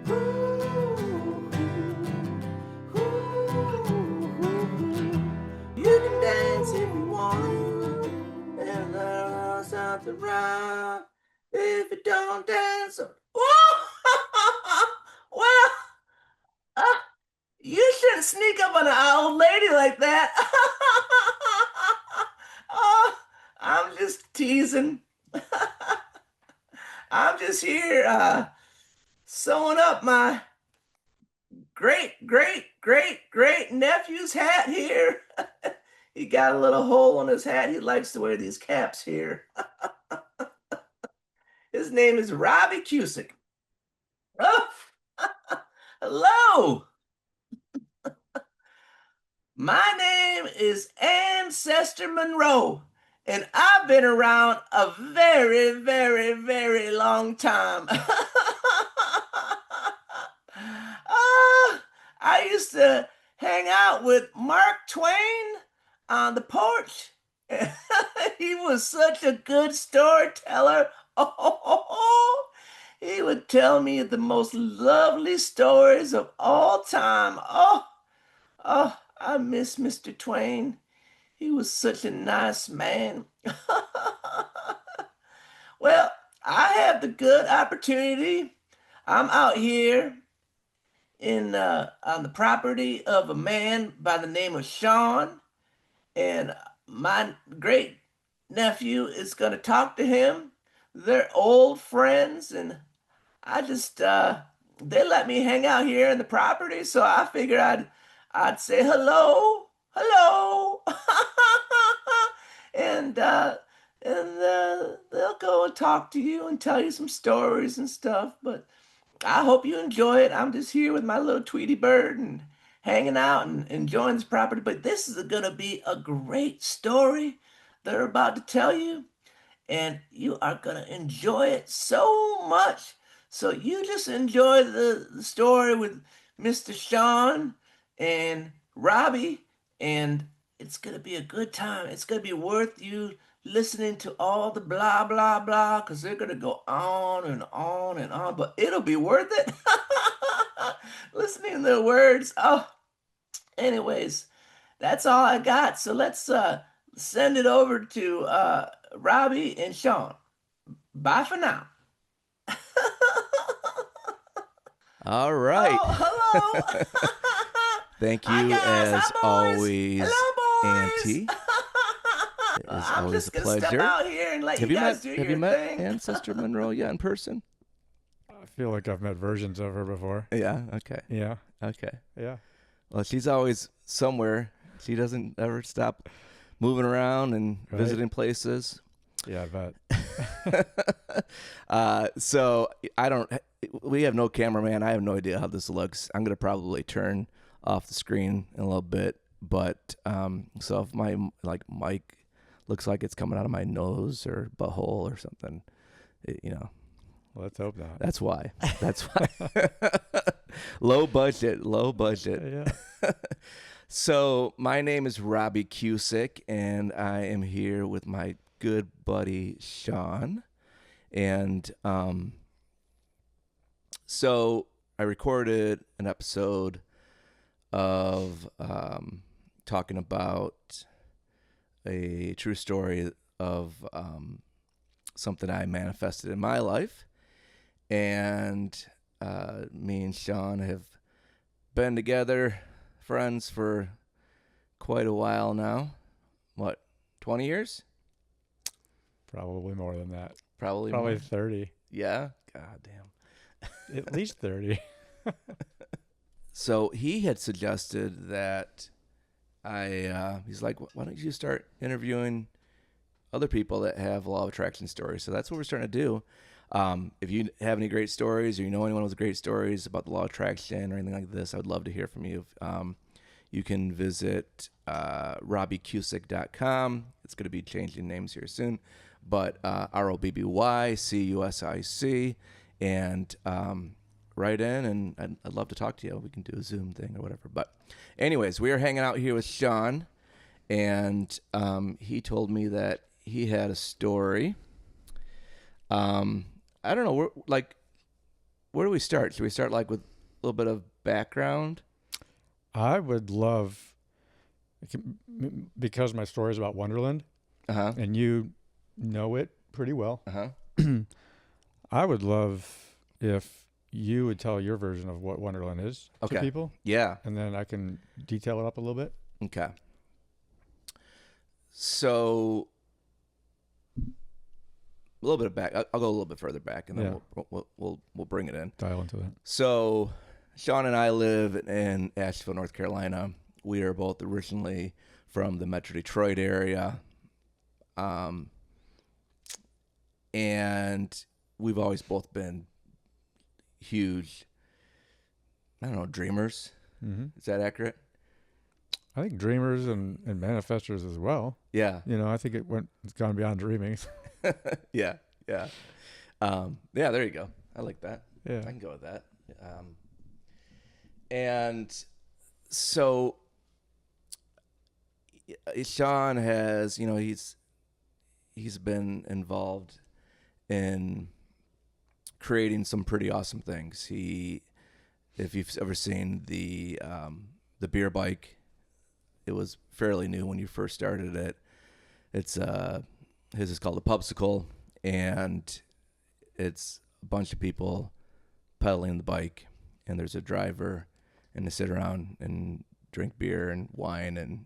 You can dance if you want to, and there's something wrong if you don't dance. Well, uh, you shouldn't sneak up on an old lady like that. Oh, I'm just teasing. I'm just here sewing up my great nephew's hat here. He got a little hole in his hat. He likes to wear these caps here. His name is Robbie Cusick. Oh, hello. My name is Ancestor Monroe, and I've been around a very long time. I used to hang out with Mark Twain on the porch. He was such a good storyteller. Oh, he would tell me the most lovely stories of all time. I miss Mr. Twain. He was such a nice man. Well, I have the good opportunity. I'm out here in on the property of a man by the name of Shawn, and my great nephew is going to talk to him. They're old friends, and I just they let me hang out here in the property, so I figured I'd say hello, hello, and they'll go and talk to you and tell you some stories and stuff. But I hope you enjoy it. I'm just here with my little Tweety bird and hanging out and enjoying this property. But this is gonna be a great story they're about to tell you, and you are gonna enjoy it so much. So you just enjoy the story with Mr. Shawn and Robbie, and it's gonna be a good time. It's gonna be worth you listening to all the blah blah blah because they're gonna go on and on and on, but it'll be worth it. Listening to the words. Oh, anyways, that's all I got. So let's send it over to Robbie and Shawn. Bye for now. All right. Oh, hello. Thank Hi you, guys. as Hi boys. always, Hello boys. Auntie. It is I'm always a just gonna step pleasure. out here and let you Have you guys met do Have you your met thing. Ancestor Monroe yet in person? I feel like I've met versions of her before. Yeah. Okay. Yeah, Okay. yeah. Well, she's always somewhere. She doesn't ever stop moving around and Right. visiting places. Yeah, I bet. So I don't. We have no cameraman. I have no idea how this looks. I'm gonna probably turn off the screen in a little bit. But so if my mic looks like it's coming out of my nose or butthole or something, Let's hope not. that's why. That's why. Low budget. Yeah. So my name is Robbie Cusick, and I am here with my good buddy Shawn. And so I recorded an episode of talking about a true story of something I manifested in my life. And me and Shawn have been together, friends for quite a while now. What, 20 years? Probably more than that. Probably Probably more. 30. Yeah? God damn. At least 30. So he had suggested that he's like, why don't you start interviewing other people that have law of attraction stories? So that's what we're starting to do. If you have any great stories or you know anyone with great stories about the law of attraction or anything like this, I would love to hear from you. You can visit RobbieCusick.com. It's going to be changing names here soon. But RobbieCusick, and write in, and I'd love to talk to you. We can do a Zoom thing or whatever. But anyways, we are hanging out here with Shawn, and he told me that he had a story. I don't know, where do we start? Should we start like with a little bit of background? I would love, because my story is about Wonderland, and you know it pretty well. I would love if you would tell your version of what Wonderland is to people. Yeah. And then I can detail it up a little bit. Okay. So a little bit of back. I'll go a little bit further back, and then we'll bring it in. Dial into that. So Shawn and I live in Asheville, North Carolina. We are both originally from the Metro Detroit area, and we've always both been huge, I don't know, dreamers. Is that accurate? I think dreamers and manifestors as well. Yeah. I think it's gone beyond dreaming. Yeah. Yeah, there you go. I like that. Yeah. I can go with that. And so Shawn has, he's been involved in creating some pretty awesome things. If you've ever seen the beer bike, it was fairly new when you first started it. It's his is called a Pubsicle, and it's a bunch of people pedaling the bike, and there's a driver, and they sit around and drink beer and wine and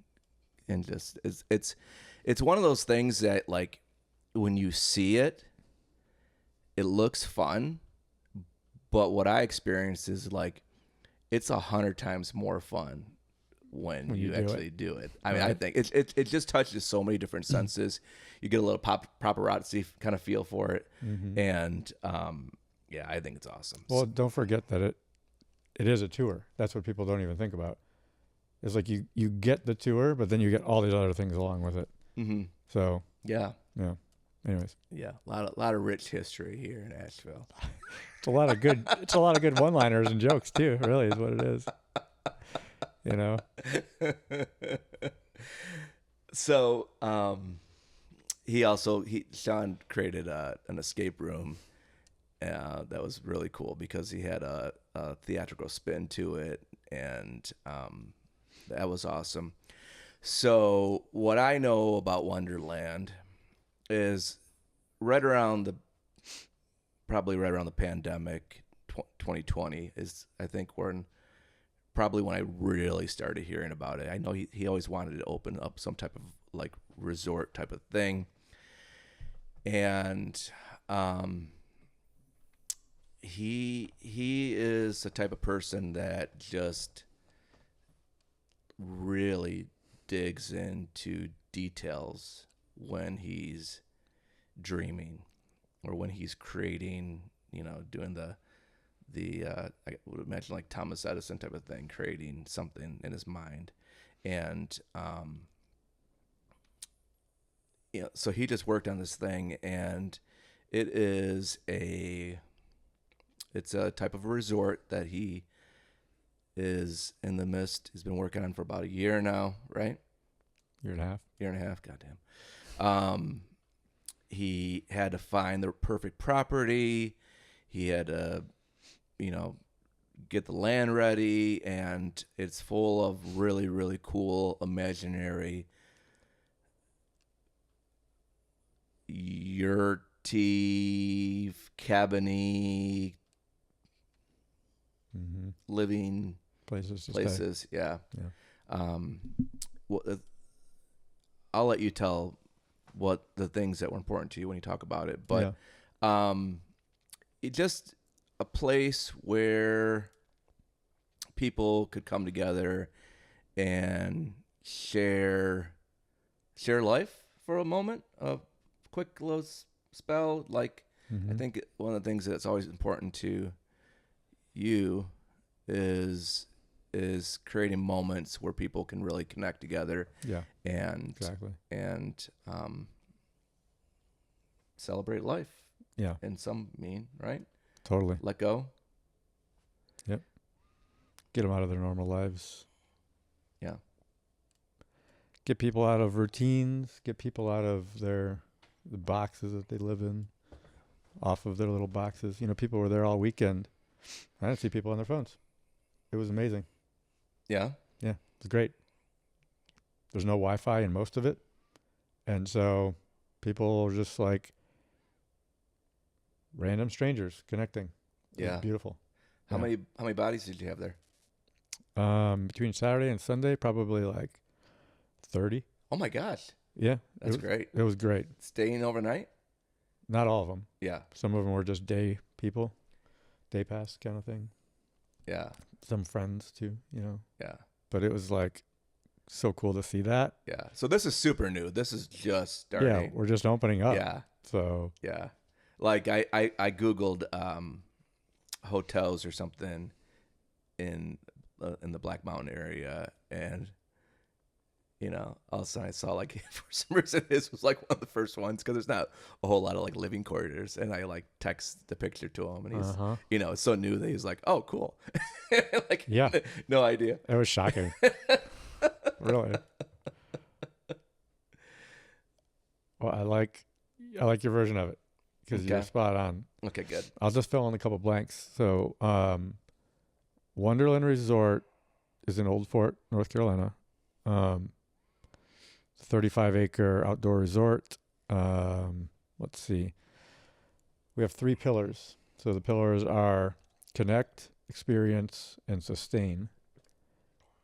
just it's one of those things that, like, when you see it, it looks fun, but what I experienced is, like, it's 100 times more fun when you actually do it. I mean, I think it just touches so many different senses. You get a little paparazzi kind of feel for it, and I think it's awesome. Well, don't forget that it is a tour. That's what people don't even think about. It's like you get the tour, but then you get all these other things along with it. So yeah. Anyways, yeah, a lot of rich history here in Asheville. It's a lot of good one-liners and jokes too. Really, is what it is. So Shawn created an escape room that was really cool because he had a theatrical spin to it, and that was awesome. So what I know about Wonderland is probably right around the pandemic, 2020 is, I think, probably when I really started hearing about it. I know he always wanted to open up some type of, like, resort type of thing. And he is the type of person that just really digs into details when he's dreaming or when he's creating, doing I would imagine like Thomas Edison type of thing, creating something in his mind. And so he just worked on this thing, and it's a type of a resort that he is in the midst. He's been working on for about a year now, right? Year and a half. Goddamn. He had to find the perfect property. He had to, get the land ready, and it's full of really, really cool imaginary yurty, cabiny, living places. Yeah. I'll let you tell what the things that were important to you when you talk about it, but it just a place where people could come together and share life for a moment, a quick little spell. Like, I think one of the things that's always important to you is creating moments where people can really connect together. Yeah. And exactly. And celebrate life. Yeah. In some mean, right? Totally. Let go. Yep. Get them out of their normal lives. Yeah. Get people out of routines. Get people out of the boxes that they live in, off of their little boxes. People were there all weekend. I didn't see people on their phones. It was amazing. Yeah. Yeah, it was great. There's no Wi-Fi in most of it, and so people are just like random strangers connecting. It was beautiful. How many bodies did you have there? Between Saturday and Sunday, probably like 30. Oh my gosh. Yeah, That's great. It was great. Staying overnight? Not all of them. Yeah. Some of them were just day people, day pass kind of thing. Yeah. Some friends too, you know. Yeah. But it was like so cool to see that. Yeah. So this is super new. This is just starting. Yeah, we're just opening up. Yeah. So yeah. Like I Googled hotels or something in the Black Mountain area, and all of a sudden I saw like for some reason this was like one of the first ones because there's not a whole lot of like living quarters, and I like text the picture to him, and he's it's so new that he's like, oh cool, like no idea. It was shocking. Really. Well, I like your version of it because you're spot on. Okay, good. I'll just fill in a couple blanks. So, Wunderland Resort is in Old Fort, North Carolina. 35-acre outdoor resort. Let's see. We have 3 pillars. So the pillars are connect, experience, and sustain.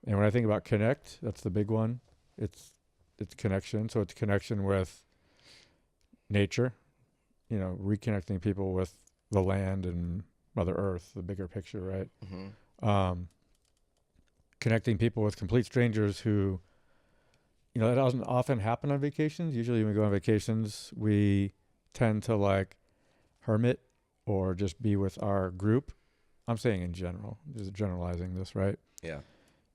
And when I think about connect, that's the big one. It's connection. So it's connection with nature, reconnecting people with the land and Mother Earth, the bigger picture, right? Mm-hmm. Connecting people with complete strangers who, that doesn't often happen on vacations. Usually when we go on vacations, we tend to like hermit or just be with our group. I'm saying in general, just generalizing this, right? Yeah.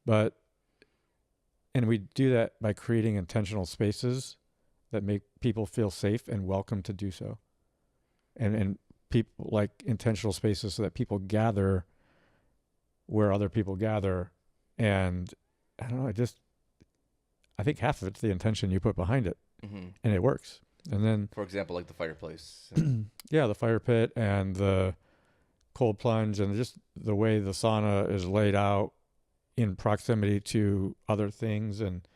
And we do that by creating intentional spaces that make people feel safe and welcome to do so. And people like intentional spaces so that people gather where other people gather. And I don't know, I think half of it's the intention you put behind it, and it works. And then, for example, like the fireplace. Yeah, the fire pit and the cold plunge and just the way the sauna is laid out in proximity to other things. And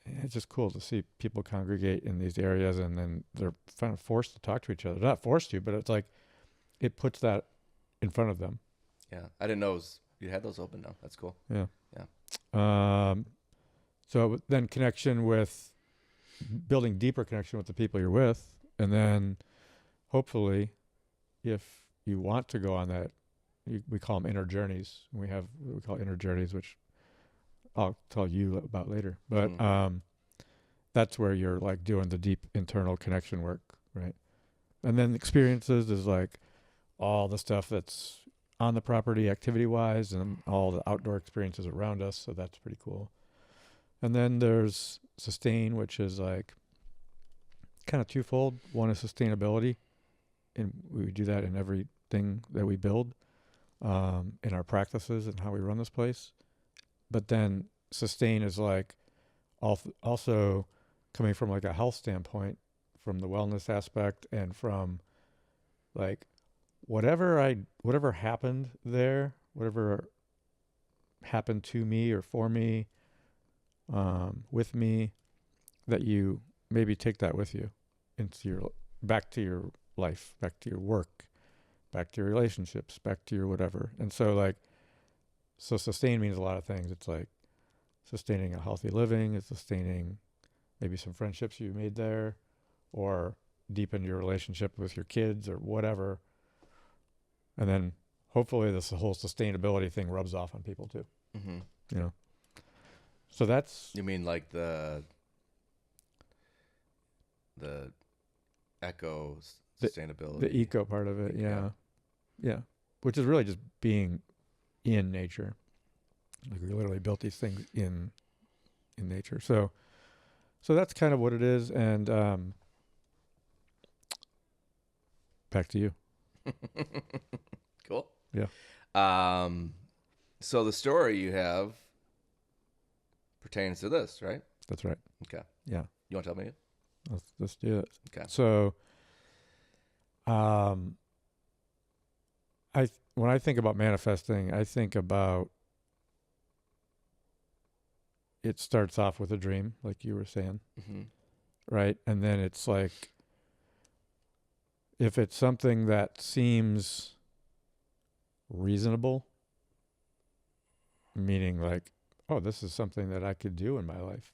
it's just cool to see people congregate in these areas, and then they're kind of forced to talk to each other. They're not forced to, but it's like it puts that in front of them. Yeah, I didn't know you had those open now. That's cool. Yeah. So then building deeper connection with the people you're with. And then hopefully if you want to go on that, we call them inner journeys. We call inner journeys, which I'll tell you about later. But that's where you're like doing the deep internal connection work, right? And then experiences is like all the stuff that's on the property activity-wise and all the outdoor experiences around us. So that's pretty cool. And then there's sustain, which is like kind of twofold. One is sustainability, and we do that in everything that we build, in our practices and how we run this place. But then sustain is like also coming from like a health standpoint, from the wellness aspect, and from like whatever happened there, whatever happened to me or for me, with me, that you maybe take that with you back to your life, back to your work, back to your relationships, back to your whatever. And so sustain means a lot of things. It's like sustaining a healthy living. It's sustaining maybe some friendships you made there, or deepen your relationship with your kids or whatever. And then hopefully this whole sustainability thing rubs off on people too. Mm-hmm. So that's... You mean like the eco sustainability? The eco part of it, yeah. Yeah. Which is really just being in nature. Like we literally built these things in nature. So that's kind of what it is. And back to you. Cool. Yeah. So the story you have pertains to this, right? That's right. Okay. Yeah. You want to tell me? Let's do it. Okay. So, when I think about manifesting, I think about it starts off with a dream, like you were saying, Mm-hmm. right? And then it's like, if it's something that seems reasonable, meaning like, oh, this is something that I could do in my life,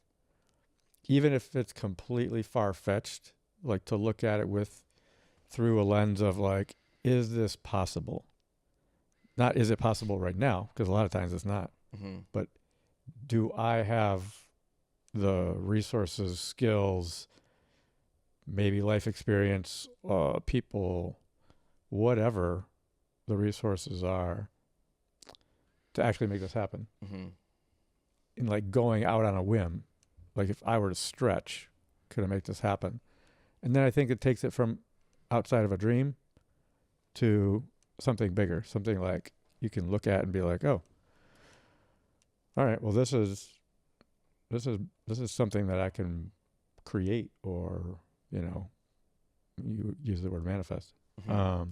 even if it's completely far fetched, like to look at it with through a lens of like, is this possible? Not is it possible right now? Because a lot of times it's not. Mm-hmm. But do I have the resources, skills, maybe life experience, people, whatever the resources are to actually make this happen? Mm-hmm. In like going out on a whim, like if I were to stretch, could I make this happen? And then I think it takes it from outside of a dream to something bigger, something like you can look at and be like, oh, all right, well, this is something that I can create, or you use the word manifest. Mm-hmm.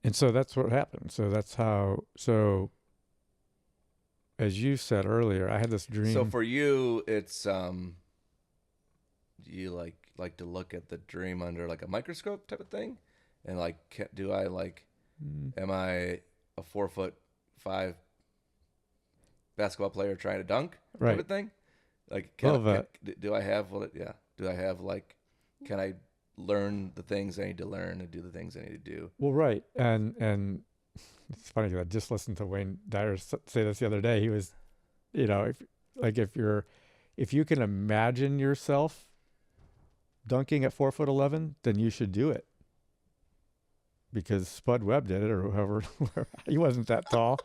And so that's what happened. So that's how. So as you said earlier, I had this So dream. for you, it's do you like to look at the dream under like a microscope type of thing, and like do I like Mm, am I a 4'5" basketball player trying to dunk type right. of thing? Like A little bit. do I have yeah, do I have like can I learn the things I need to learn and do the things I need to do? Well, right. And it's funny 'cause I just listened to Wayne Dyer say this the other day. He was, if like if you can imagine yourself dunking at 4'11", then you should do it, because Spud Webb did it, or whoever. He wasn't that tall.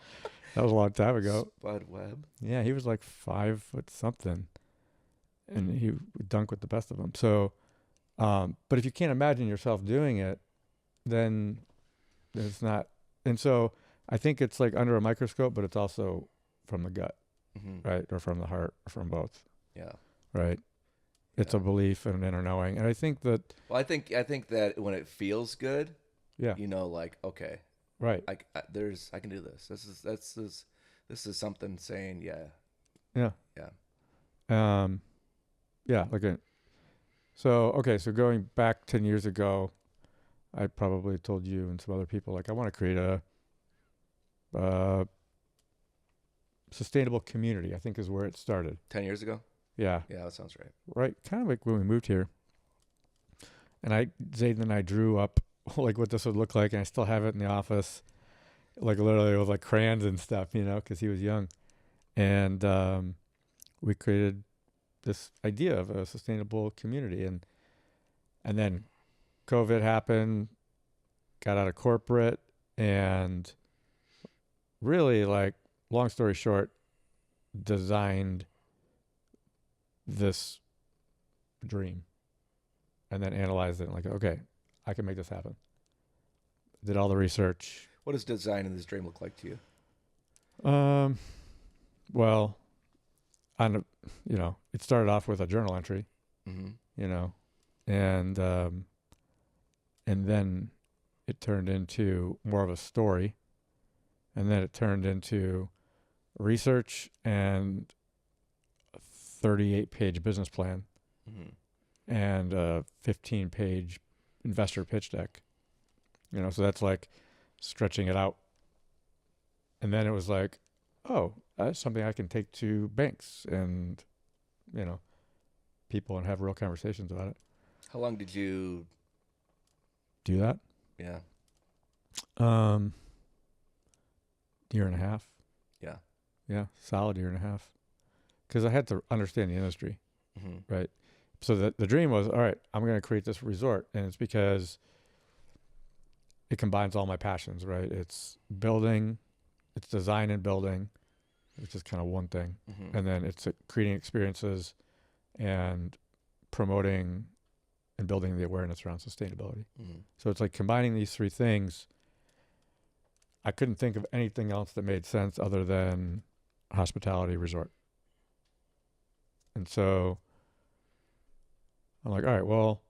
That was a long time ago. Spud Webb. Yeah, he was like 5 foot something, and he would dunk with the best of them. So, but if you can't imagine yourself doing it, then it's not. And so I think it's like under a microscope, but it's also from the gut, Mm-hmm. right, or from the heart, or from both, Yeah. right. It's Yeah. a belief and an inner knowing, and I think that, Well, I think that when it feels good, yeah, like okay, right, I can do this. This is something saying yeah, yeah, yeah. yeah. Like so okay, so going back 10 years ago, I probably told you and some other people like I want to create a uh, sustainable community. I think is where it started. 10 years ago. Yeah, Yeah, that sounds right. right. Kind of like when we moved here, and Zayden and I drew up like what this would look like, and I still have it in the office, like literally with like crayons and stuff, because he was young, and we created this idea of a sustainable community, and then COVID happened, got out of corporate, and really, like, long story short, designed this dream and then analyzed it and like, okay, I can make this happen. Did all the research. What does design in this dream look like to you? Well, it started off with a journal entry, Mm-hmm. and then it turned into more of a story, and then it turned into research and a 38-page business plan Mm-hmm. and a 15-page investor pitch deck. So that's like stretching it out. And then it was like, oh, that's something I can take to banks and, people, and have real conversations about it. How long did you? Do that? Yeah. Year and a half. Yeah. Yeah, solid year and a half. Because I had to understand the industry, Mm-hmm. right? So the dream was, all right, I'm going to create this resort. And it's because it combines all my passions, right? It's building, it's design and building, which is kind of one thing. Mm-hmm. And then it's creating experiences and promoting and building the awareness around sustainability. Mm-hmm. So it's like combining these three things. I couldn't think of anything else that made sense other than hospitality resort. And so I'm like, all right, well,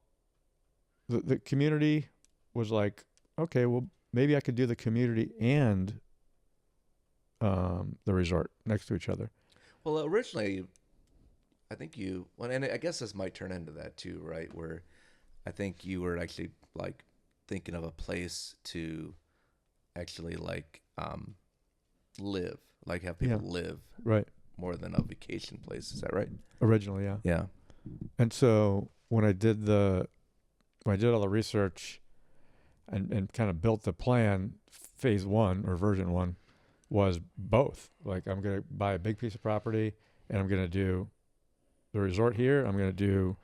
the community was like, okay, maybe I could do the community and the resort next to each other. Well, originally, I think well, and I guess this might turn into that too, right? Where I think you were actually like thinking of a place to actually like live, like have people Yeah. live Right. more than a vacation place. Is that right? Originally, yeah. Yeah. And so when I did all the research and kind of built the plan, phase one or version one was both. Like, I'm going to buy a big piece of property and I'm going to do the resort here. I'm going to do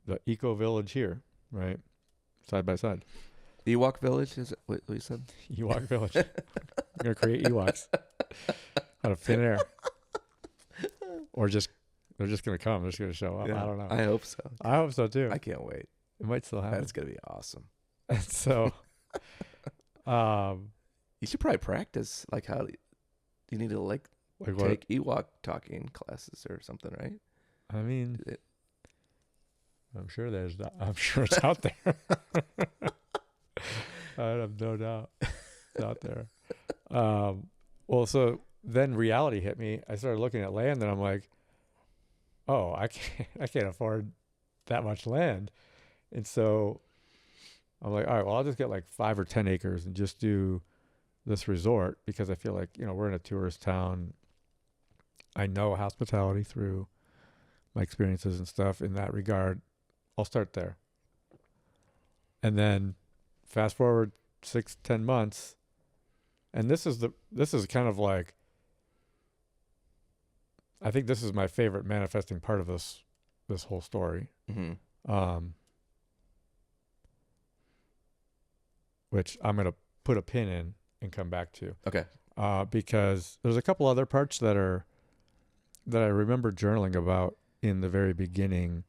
the eco village here, right? Side by side. Ewok Village is it what you said? Ewok village. I'm going to create Ewoks out of thin air. Or they're just going to come. They're just going to show up. Yeah, I don't know. I hope so. I hope so too. I can't wait. It might still happen. That's gonna be awesome. And so, You should probably practice like how you need to like like take Ewok talking classes or something, right? I mean, It- I'm sure I'm sure it's out there. I have no doubt it's out there. Well, so then reality hit me. I started looking at land, and I'm like, oh, I can't afford that much land. And so I'm like, all right, well, I'll just get like 5 or 10 acres and just do this resort, because I feel like, we're in a tourist town. I know hospitality through my experiences and stuff in that regard. I'll start there. And then fast forward 6-10 months. And this is kind of like, I think this is my favorite manifesting part of this whole story. Mm-hmm. Which I'm going to put a pin in and come back to. Okay. Because there's a couple other parts that I remember journaling about in the very beginning.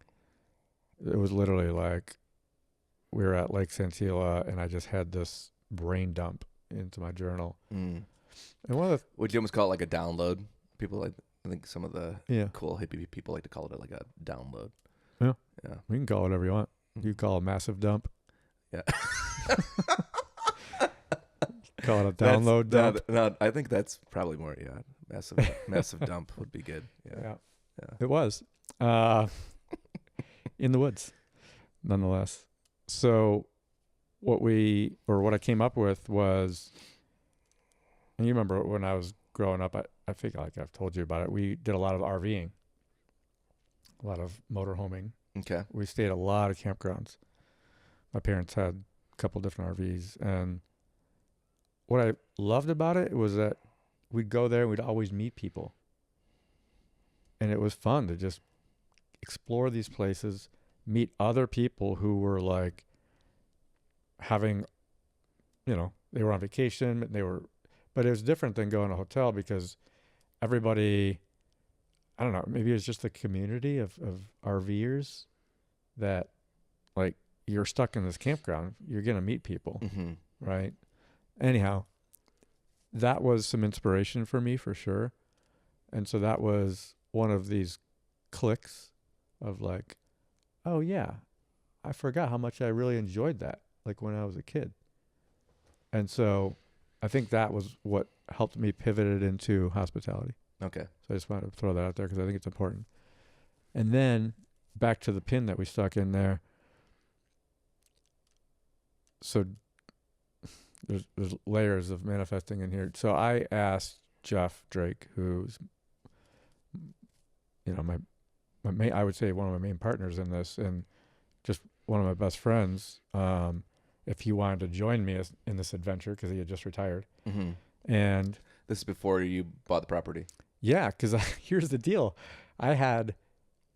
It was literally like we were at Lake Santilla and I just had this brain dump into my journal. Mm. And one of Would you almost call it like a download? People like, I think some of the the, yeah, cool hippie people like to call it like a download. Yeah. Yeah. we can call it whatever you want. You can call it a massive dump. Yeah. Call it a download dump. No, I think that's probably more. Yeah, massive dump would be good. Yeah. It was in the woods, nonetheless. So what I came up with was, and you remember when I was growing up, I think like I've told you about it. We did a lot of RVing, a lot of motorhoming. Okay. We stayed at a lot of campgrounds. My parents had a couple different RVs, and what I loved about it was that we'd go there and we'd always meet people. And it was fun to just explore these places, meet other people who were like having, they were on vacation, but it was different than going to a hotel because everybody, I don't know, maybe it's just the community of RVers that like you're stuck in this campground, you're going to meet people, Mm-hmm. right? Anyhow, that was some inspiration for me for sure. And so that was one of these clicks of like, oh yeah, I forgot how much I really enjoyed that, like when I was a kid. And so I think that was what helped me pivot it into hospitality. Okay. So I just wanted to throw that out there because I think it's important. And then back to the pin that we stuck in there. So there's layers of manifesting in here. So I asked Jeff Drake, who's, my main, I would say one of my main partners in this, and just one of my best friends, if he wanted to join me in this adventure because he had just retired. Mm-hmm. And This is before you bought the property. yeah, because here's the deal. I had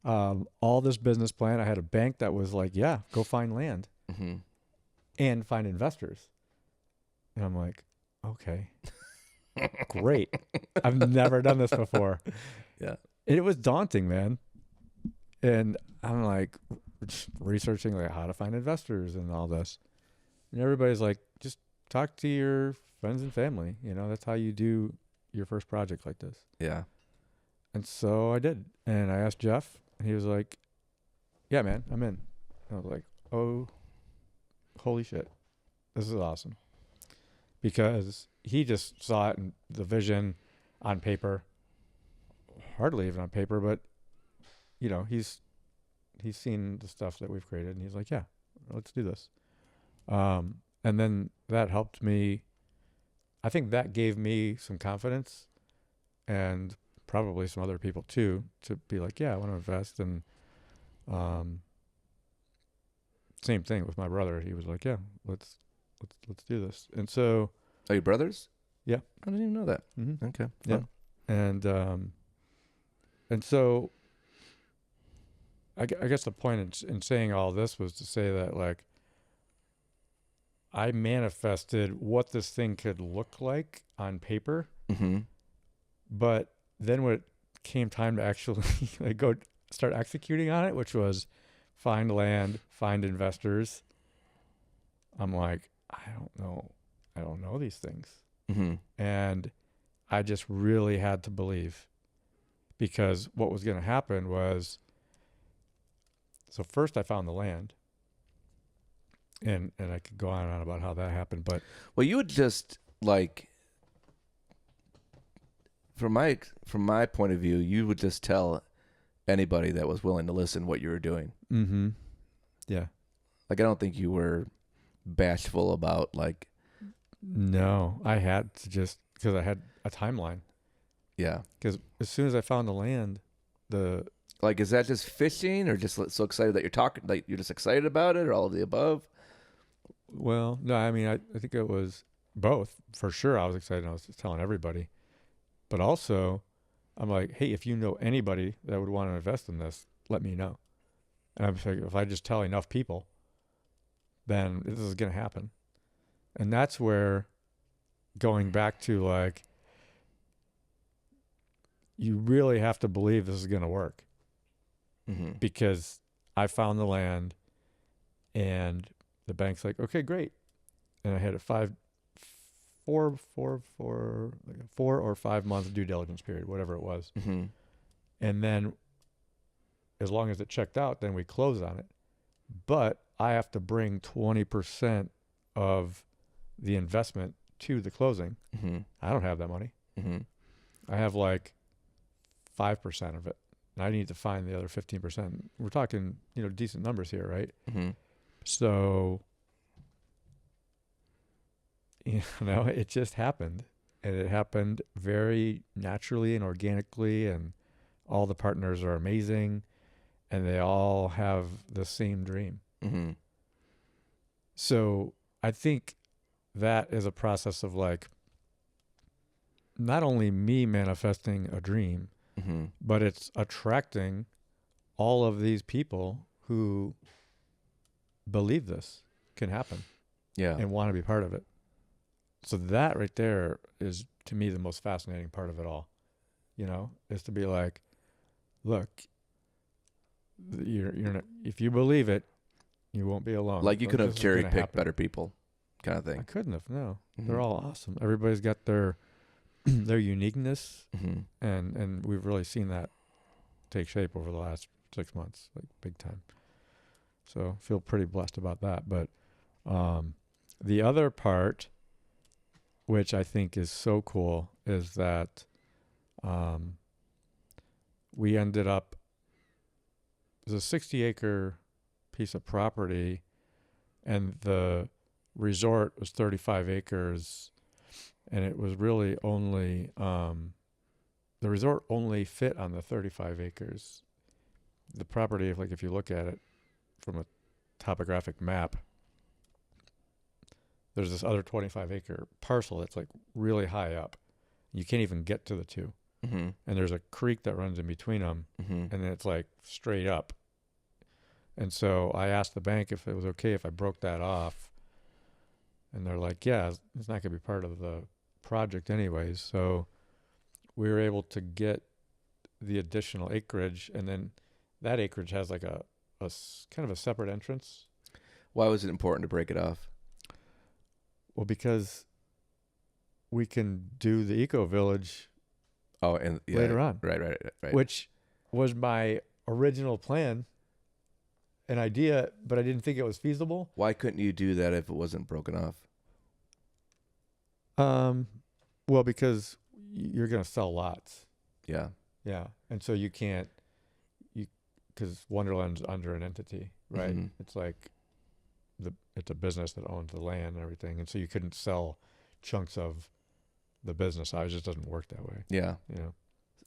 all this business plan. I had a bank that was like, yeah, go find land Mm-hmm. and find investors. And I'm like, okay, great. I've never done this before. Yeah. It was daunting, man. And I'm like just researching like how to find investors and all this. And everybody's like, just talk to your friends and family. That's how you do your first project like this. Yeah. And so I did. And I asked Jeff, and he was like, yeah, man, I'm in. And I was like, oh, holy shit. This is awesome. because he just saw it in the vision on paper, hardly even on paper, but he's seen the stuff that we've created, and he's like, yeah, let's do this. And then that helped me. I think that gave me some confidence, and probably some other people too, to be like, yeah, I want to invest. And same thing with my brother. He was like, yeah, let's do this. And so, Are you brothers? yeah. I didn't even know that. Mm-hmm. Okay. Yeah. And so I guess the point in saying all this was to say that, like, I manifested what this thing could look like on paper, Mm-hmm. but then when it came time to actually like go start executing on it, which was find land, find investors, I'm like, I don't know these things. Mm-hmm. And I just really had to believe, because what was going to happen was, so first I found the land, and I could go on and on about how that happened, but Well, you would just like, from my point of view, you would just tell anybody that was willing to listen what you were doing. mm-hmm. Yeah. Like, I don't think you were bashful about, like, No, I had to, just because I had a timeline. yeah. Because as soon as I found the land, Like, is that just fishing, or just so excited that you're talking, like you're just excited about it, or all of the above? well, no, I mean, I think it was both. For sure, I was excited. I was just telling everybody. But also, I'm like, hey, if you know anybody that would want to invest in this, let me know. And I'm like, if I just tell enough people, then this is going to happen. And that's where, going back to, like, you really have to believe this is going to work, Mm-hmm. because I found the land, and the bank's like, okay, great. And I had a 4 or 5 month due diligence period, whatever it was. Mm-hmm. And then as long as it checked out, then we close on it. But I have to bring 20% of the investment to the closing. Mm-hmm. I don't have that money. Mm-hmm. I have like 5% of it. And I need to find the other 15%. We're talking, decent numbers here, right? Mm-hmm. So, it just happened. And it happened very naturally and organically. And all the partners are amazing. And they all have the same dream. Mm-hmm. So I think that is a process of, like, not only me manifesting a dream, Mm-hmm. but it's attracting all of these people who believe this can happen Yeah. and want to be part of it. So that right there is, to me, the most fascinating part of it all, is to be like, look, you're not, if you believe it, you won't be alone. Like, you could have This is cherry gonna picked happen. better people, kind of I thing. couldn't have. No, Mhm. they're all awesome. Everybody's got their their uniqueness, Mm-hmm. and we've really seen that take shape over the last 6 months, like, big time. So feel pretty blessed about that. But the other part, which I think is so cool, is that we ended up, it was a 60-acre piece of property, and the resort was 35 acres, and it was really only, the resort only fit on the 35 acres. The property, if you look at it from a topographic map, there's this other 25-acre parcel that's, like, really high up. You can't even get to the two. Mm-hmm. And there's a creek that runs in between them, Mm-hmm. and then it's, like, straight up. And so I asked the bank if it was okay if I broke that off. And they're like, yeah, it's not going to be part of the project anyways. So we were able to get the additional acreage, and then that acreage has, like, a kind of a separate entrance. Why was it important to break it off? Well, because we can do the eco village Oh, and yeah, later on, right. which was my original plan, an idea, but I didn't think it was feasible. Why couldn't you do that if it wasn't broken off? Um, well, because you're going to sell lots. Yeah. Yeah. And so you can't, because Wonderland's under an entity, right? Mm-hmm. It's like it's a business that owns the land and everything. And so you couldn't sell chunks of the business. It just doesn't work that way, Yeah. you know?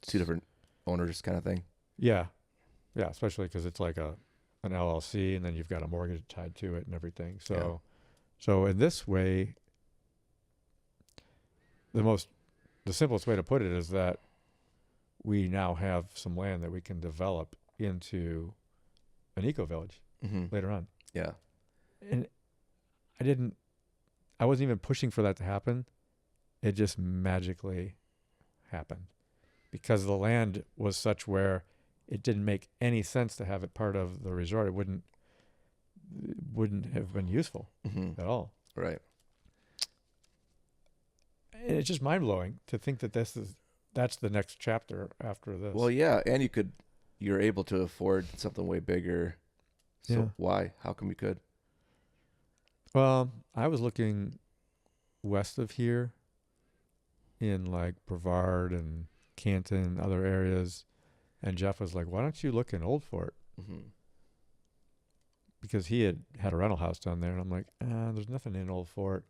Two different owners kind of thing. Yeah. Yeah. Especially because it's like an LLC and then you've got a mortgage tied to it and everything. So, so in this way, the simplest way to put it is that we now have some land that we can develop into an eco village Mm-hmm. later on. Yeah. And I wasn't even pushing for that to happen. It just magically happened because the land was such where it didn't make any sense to have it part of the resort. It wouldn't have been useful Mm-hmm. at all. Right. And it's just mind blowing to think that that's the next chapter after this. Well, yeah, and you're able to afford something way bigger. So Yeah. why? How come you could? Well, I was looking west of here in like Brevard and Canton, other areas, and Jeff was like, "Why don't you look in Old Fort?" Mm-hmm. Because he had a rental house down there, and I'm like, "There's nothing in Old Fort."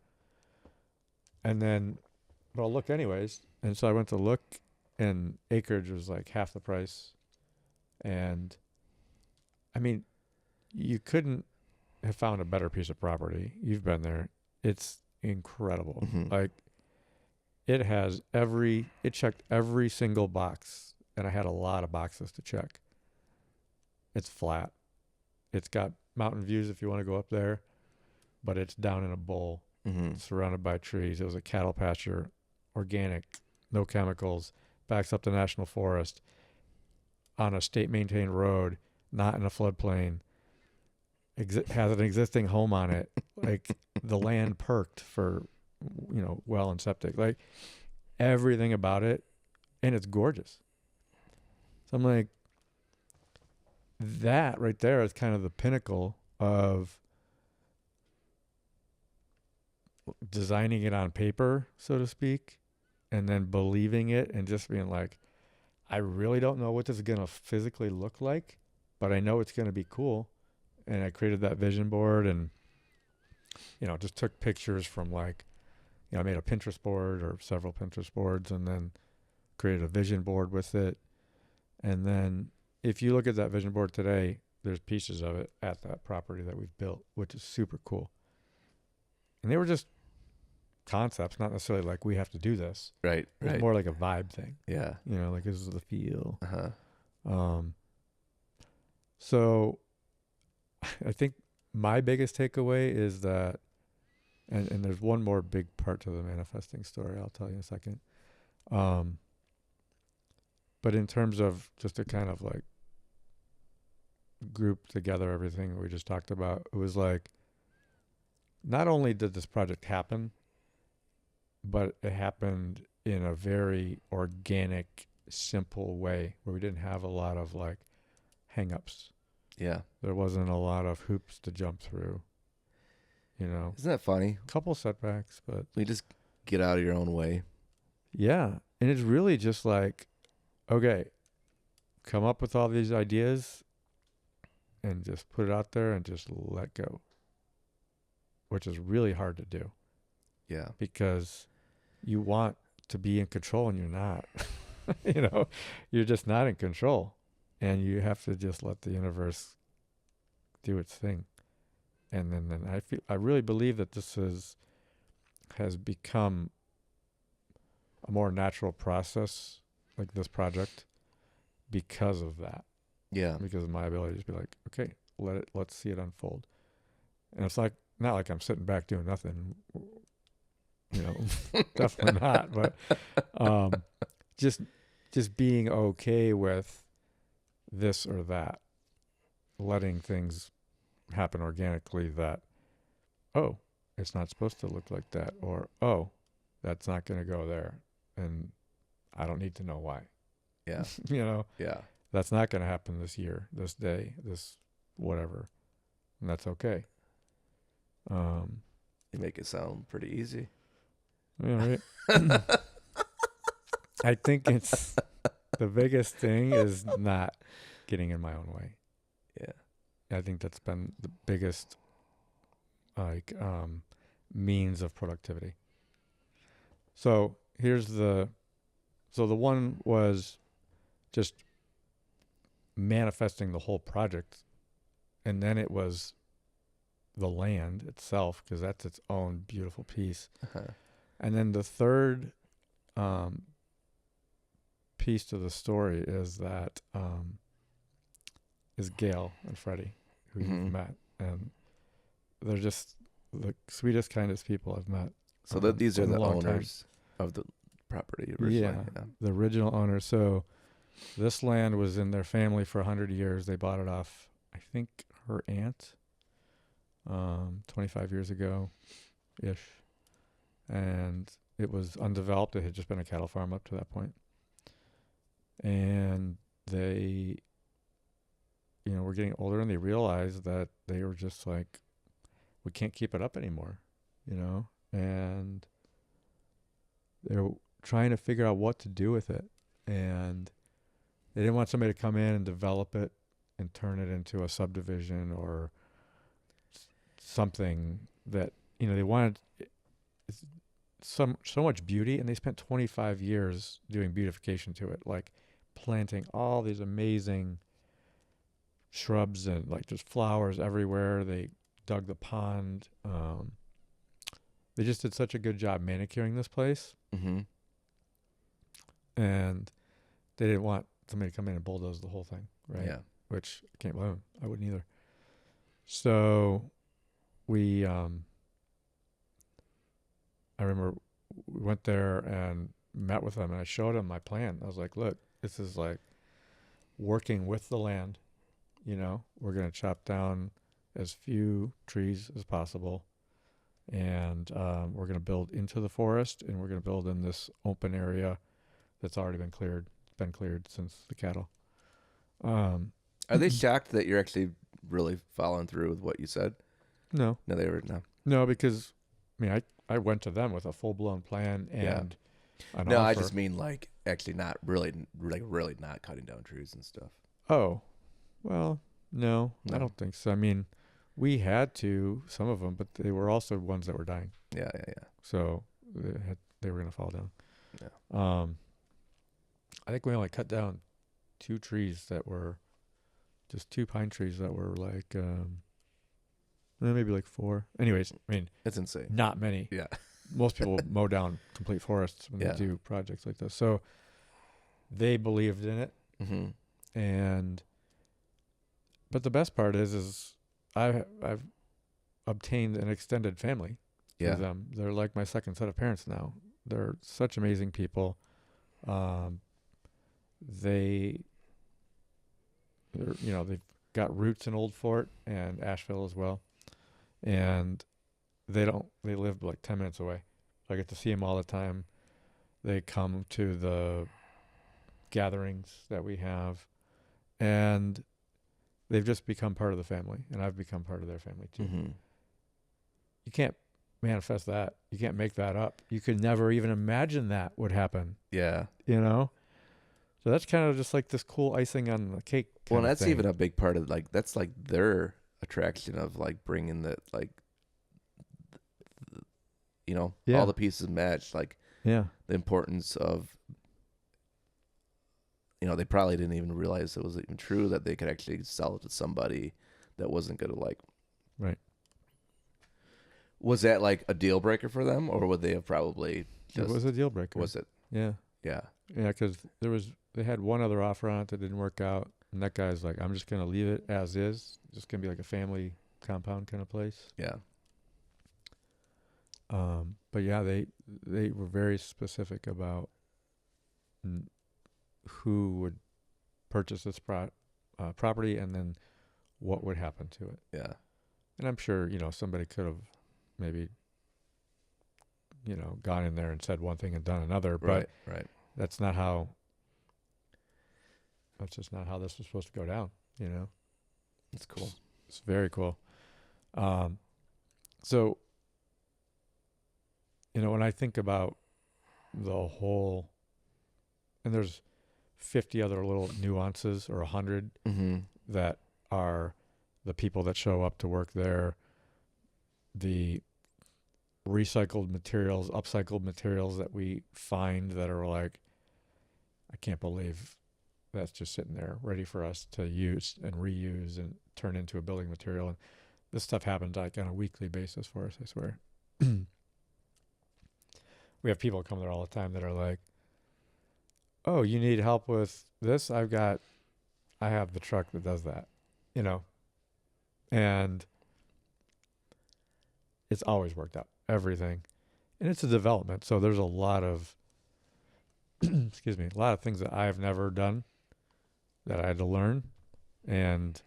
And then, but I'll look anyways. And so I went to look, and acreage was like half the price. And I mean, you couldn't have found a better piece of property. You've been there. It's incredible. Mm-hmm. Like it checked every single box, and I had a lot of boxes to check. It's flat. It's got mountain views if you want to go up there, but it's down in a bowl, Mm-hmm. surrounded by trees. It was a cattle pasture, organic, no chemicals, backs up the national forest on a state maintained road, not in a floodplain. Has an existing home on it. Like the land perked for, well and septic. Like everything about it, and it's gorgeous. So I'm like, that right there is kind of the pinnacle of designing it on paper, so to speak, and then believing it and just being like, I really don't know what this is going to physically look like, but I know it's going to be cool. And I created that vision board and, just took pictures from like, I made a Pinterest board or several Pinterest boards and then created a vision board with it. And then if you look at that vision board today, there's pieces of it at that property that we've built, which is super cool. And they were just concepts, not necessarily like we have to do this. Right. It was Right. more like a vibe thing. Yeah. Like this is the feel. Uh-huh. So I think my biggest takeaway is that, and there's one more big part to the manifesting story I'll tell you in a second. But in terms of just to kind of like group together everything we just talked about, it was like, not only did this project happen, but it happened in a very organic, simple way where we didn't have a lot of like hang-ups. Yeah. There wasn't a lot of hoops to jump through, Isn't that funny? couple setbacks, but You just get out of your own way. yeah. And it's really just like, okay, come up with all these ideas and just put it out there and just let go, which is really hard to do Yeah. because you want to be in control and you're not. You're just not in control, and you have to just let the universe do its thing. And then I really believe that this has become a more natural process, like this project, because of that. Yeah. Because of my ability to just be like, okay, let's see it unfold. And it's like not like I'm sitting back doing nothing, definitely not. But just being okay with this or that, letting things happen organically. That, oh, it's not supposed to look like that, or oh, that's not going to go there, and I don't need to know why. Yeah. Yeah. That's not going to happen this year, this day, this whatever, and that's okay. You make it sound pretty easy. Yeah, right. I think it's the biggest thing is not getting in my own way. Yeah. I think that's been the biggest like means of productivity. So the one was just manifesting the whole project, and then it was the land itself because that's its own beautiful piece. Uh-huh. And then the third um, piece to the story is Gail and Freddie, who you've Mm-hmm. met, and they're just the sweetest, kindest people I've met So that these are in a the long time. owners of the property originally. Yeah, Yeah. the original owner. So this land was in their family for 100 years. They bought it off, I think, her aunt 25 years ago ish. And it was undeveloped. It had just been a cattle farm up to that point. And they, were getting older and they realized that they were just like, we can't keep it up anymore, and they were trying to figure out what to do with it. And they didn't want somebody to come in and develop it and turn it into a subdivision or something that, they wanted so much beauty, and they spent 25 years doing beautification to it, like planting all these amazing shrubs and like just flowers everywhere. They dug the pond. They just did such a good job manicuring this place, Mm-hmm. and they didn't want somebody to come in and bulldoze the whole thing, right? Yeah. Which I can't blame them. I wouldn't either. So we, I remember we went there and met with them, and I showed them my plan. I was like, look, this is like working with the land. We're going to chop down as few trees as possible, and we're going to build into the forest, and we're going to build in this open area that's already been cleared. It's been cleared since the cattle. Are they shocked that you're actually really following through with what you said? No, No, they were no. no, because I went to them with a full blown plan and an No, offer. I just mean like actually not really, like really not cutting down trees and stuff. Oh, well, no, I No. don't think so. I mean, we had to some of them, but they were also ones that were dying, Yeah. so they were going to fall down. Yeah. I think we only cut down 2 trees that were just 2 pine trees that were like maybe like 4. Anyways, I mean, It's insane. not many. Yeah. Most people mow down complete forests when Yeah. they do projects like this. So they believed in it, Mm-hmm. but the best part is I've obtained an extended family Yeah. through them. They're like my second set of parents now. They're such amazing people. They've got roots in Old Fort and Asheville as well, and they live like 10 minutes away. I get to see them all the time. They come to the gatherings that we have, and they've just become part of the family, and I've become part of their family too. Mm-hmm. You can't manifest that. You can't make that up. You could never even imagine that would happen, Yeah. So that's kind of just like this cool icing on the cake. Well, kind of that's thing. even a big part of like that's like their attraction of like bringing the like Yeah. all the pieces match, like Yeah. the importance of they probably didn't even realize it was even true that they could actually sell it to somebody that wasn't gonna like. Right. Was that like a deal breaker for them, or would they have probably just It was a deal breaker. was it? Yeah. Yeah. Yeah, because they had one other offer on it that didn't work out, and that guy's like, I'm just gonna leave it as is. Just gonna be like a family compound kind of place. Yeah. But yeah, they were very specific about who would purchase this property and then what would happen to it. Yeah. And I'm sure somebody could have maybe gone in there and said one thing and done another, but Right. that's just not how this was supposed to go down. That's cool. It's very cool. So when I think about the whole, and there's 50 other little nuances or 100 Mm-hmm. that are the people that show up to work there, the recycled materials, upcycled materials that we find that are like, I can't believe that's just sitting there ready for us to use and reuse and turn into a building material. And this stuff happens like on a weekly basis for us, I swear. We have people come there all the time that are like, oh, you need help with this? I have the truck that does that, you know, and it's always worked out, everything. And it's a development. So there's a lot of, excuse me, a lot of things that I've never done that I had to learn. And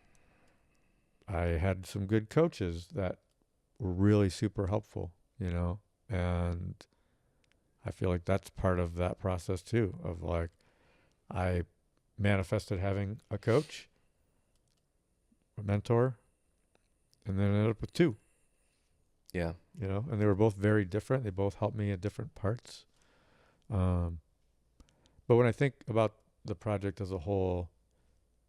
I had some good coaches that were really super helpful, and I feel like that's part of that process too, of like, I manifested having a coach, a mentor, and then ended up with two, Yeah. and they were both very different. They both helped me at different parts. But when I think about the project as a whole,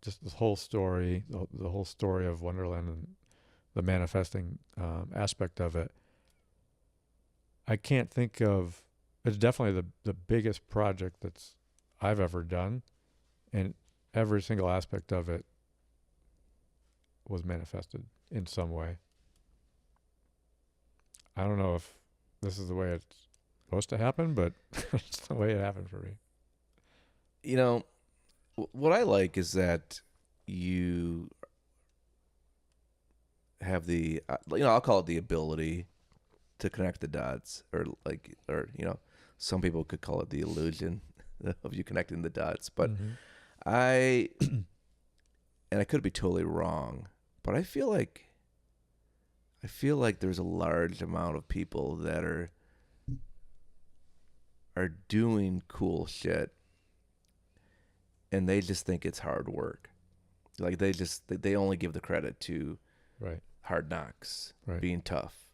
just this whole story, the whole story of Wonderland and the manifesting aspect of it, I can't think of, it's definitely the biggest project that's I've ever done, and every single aspect of it was manifested in some way. I don't know if this is the way it's supposed to happen, but it's the way it happened for me. You know, what I like is that you have I'll call it the ability to connect the dots, or some people could call it the illusion of you connecting the dots. But Mm-hmm. I, and I could be totally wrong, but I feel like there's a large amount of people that are doing cool shit, and they just think it's hard work. Like they only give the credit to Right. hard knocks, Right. being tough,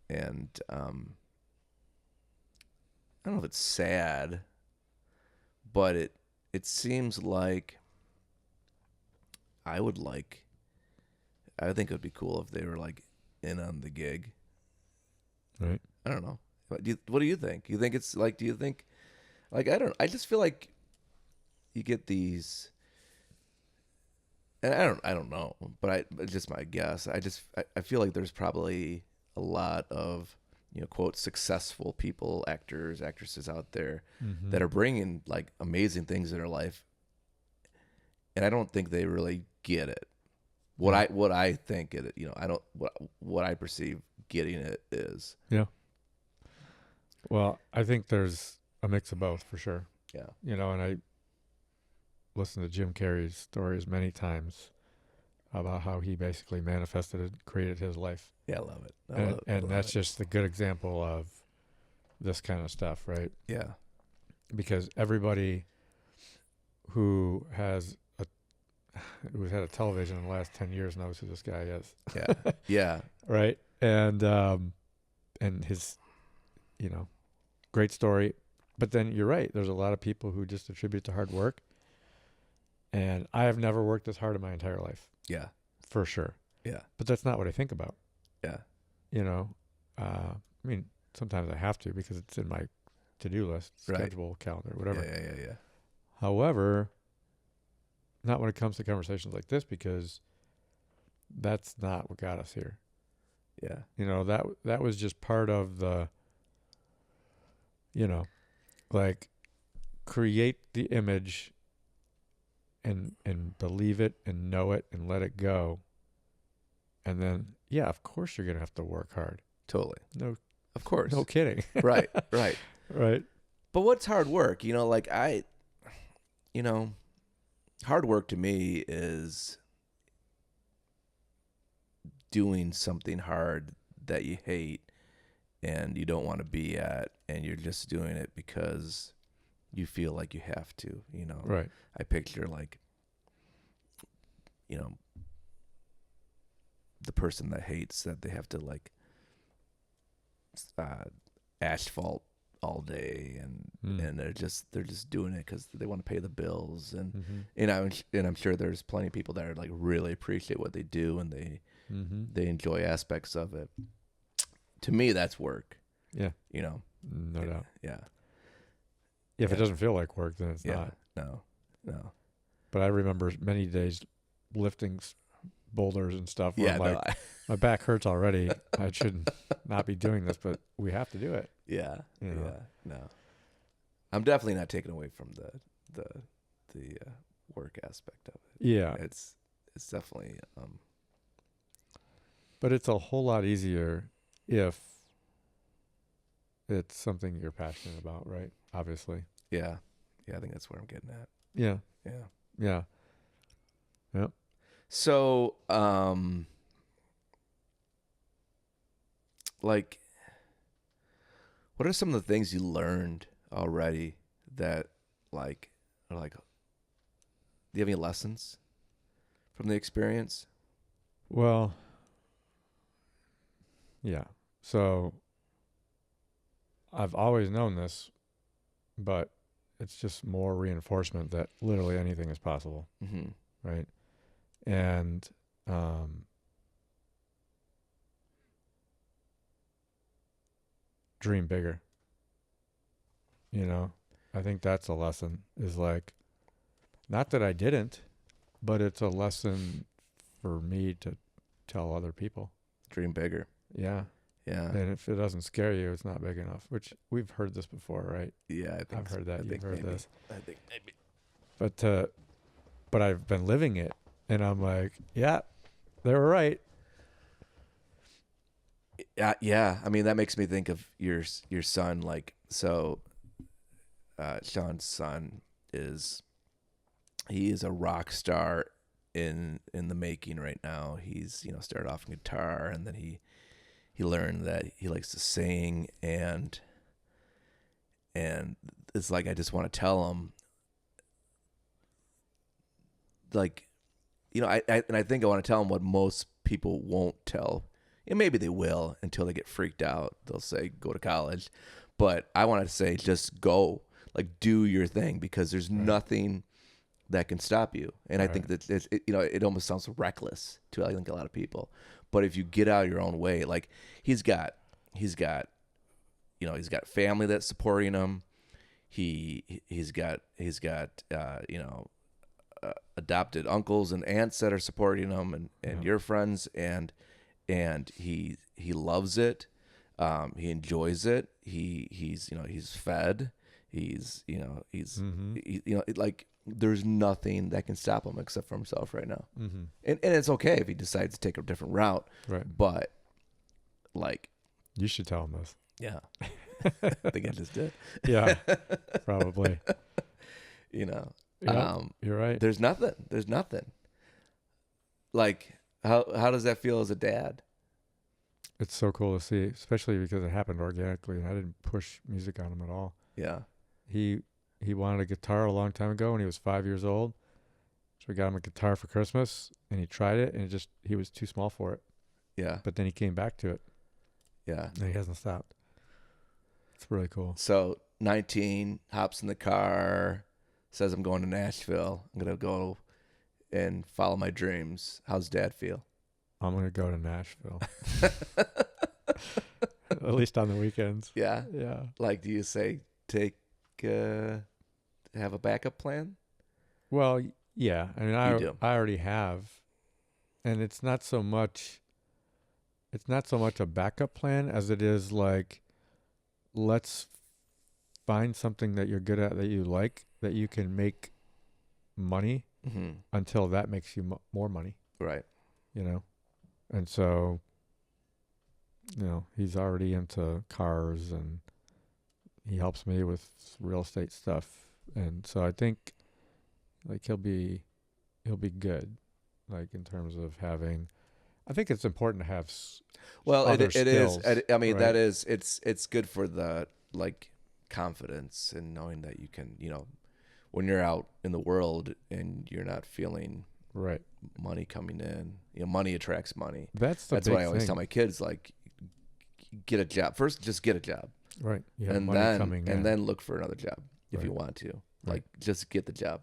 and I don't know if it's sad, but it seems like I would like. I think it would be cool if they were like in on the gig. Right. I don't know. What do you think? You think it's like? Do you think like I don't? I just feel like you get these, and I don't know, but it's just my guess. I feel like there's probably a lot of quote successful people, actors, actresses out there Mm-hmm. that are bringing like amazing things in their life, and I don't think they really get it. Yeah. What I think it, I don't what I perceive getting it is. Yeah. Well, I think there's a mix of both for sure. Yeah. And I listened to Jim Carrey's stories many times about how he basically manifested and created his life. Yeah, I love it. And that's just a good example of this kind of stuff, right? Yeah. Because everybody who who's had a television in the last 10 years knows who this guy is. Yeah. Yeah. Right. And his, great story. But then you're right. There's a lot of people who just attribute to hard work. And I have never worked this hard in my entire life. Yeah. For sure. Yeah. But that's not what I think about. Yeah. I mean, sometimes I have to because it's in my to-do list, Right. schedule, calendar, whatever. Yeah. However, not when it comes to conversations like this, because that's not what got us here. Yeah. That was just part of the, like, create the image and believe it and know it and let it go. And then, yeah, of course you're going to have to work hard. Totally. No, Of course. no kidding. Right. Right. Right. But what's hard work? Hard work to me is doing something hard that you hate and you don't want to be at, and you're just doing it because you feel like you have to, Right. I picture like, the person that hates that they have to like asphalt all day, and they're just doing it because they want to pay the bills, and I'm sure there's plenty of people that are like really appreciate what they do, and they enjoy aspects of it. To me, that's work. Yeah. No doubt. Yeah. If it doesn't feel like work, then it's Yeah. not. No. But I remember many days lifting boulders and stuff. Where I'm like, my back hurts already. I should not be doing this, but we have to do it. Yeah. You know? Yeah. No. I'm definitely not taking away from the work aspect of it. Yeah. It's definitely But it's a whole lot easier if it's something you're passionate about, right? Obviously. yeah. I think that's where I'm getting at. Yeah. Yeah. Yeah. Yep. So, like, what are some of the things you learned already that, like, are like, do you have any lessons from the experience? Well, yeah. So I've always known this, but it's just more reinforcement that literally anything is possible, Mm-hmm. right? And dream bigger. I think that's a lesson, is like, not that I didn't, but it's a lesson for me to tell other people. Dream bigger. Yeah. Yeah. And if it doesn't scare you, it's not big enough, which we've heard this before, right? Yeah. I think I've heard that. You've heard maybe. this. I think maybe. But I've been living it, and I'm like, yeah, they were right. Yeah. I mean, that makes me think of your son. Like, so, Shawn's son he is a rock star in the making right now. He's started off in guitar, and then he learned that he likes to sing, and it's like, I just want to tell him, like, I think I want to tell him what most people won't tell. And maybe they will until they get freaked out. They'll say, go to college. But I want to say, just go. Like, do your thing, because there's nothing that can stop you. And I think that it almost sounds reckless to, I think, a lot of people. But if you get out of your own way, like, he's got family that's supporting him. He's got adopted uncles and aunts that are supporting him, and your friends, and he loves it. He enjoys it. He's fed. Like, there's nothing that can stop him except for himself right now. Mm-hmm. And it's okay if he decides to take a different route. Right. But, like, You should tell him this. yeah, I think I just did. Yeah, probably. Yeah, You're right. There's nothing. Like, how does that feel as a dad? It's so cool to see, especially because it happened organically, and I didn't push music on him at all. Yeah. He wanted a guitar a long time ago when he was 5 years old. So we got him a guitar for Christmas, and he tried it, and he was too small for it. Yeah. But then he came back to it, Yeah. and he hasn't stopped. It's really cool. So 19, hops in the car, says, I'm going to Nashville. I'm going to go and follow my dreams. How's Dad feel? I'm going to go to Nashville. At least on the weekends. Yeah. Yeah. Like, do you say have a backup plan? Well, yeah. I mean, You do. I already have, and it's not so much a backup plan as it is like, let's find something that you're good at, that you like, that you can make money Mm-hmm. until that makes you more money, Right. And so, he's already into cars, and he helps me with real estate stuff. And so I think, like, he'll be good, like, in terms of having, I think it's important to have other it is. skills, I mean, right? that is, it's good for the, like, confidence and knowing that you can, when you're out in the world and you're not feeling Right. money coming in, money attracts money. That's That's big what I always thing. tell my kids, like, get a job first. Just get a job, Right. You have and money coming in. then look for another job if you Right. want to. Right. Like just get the job,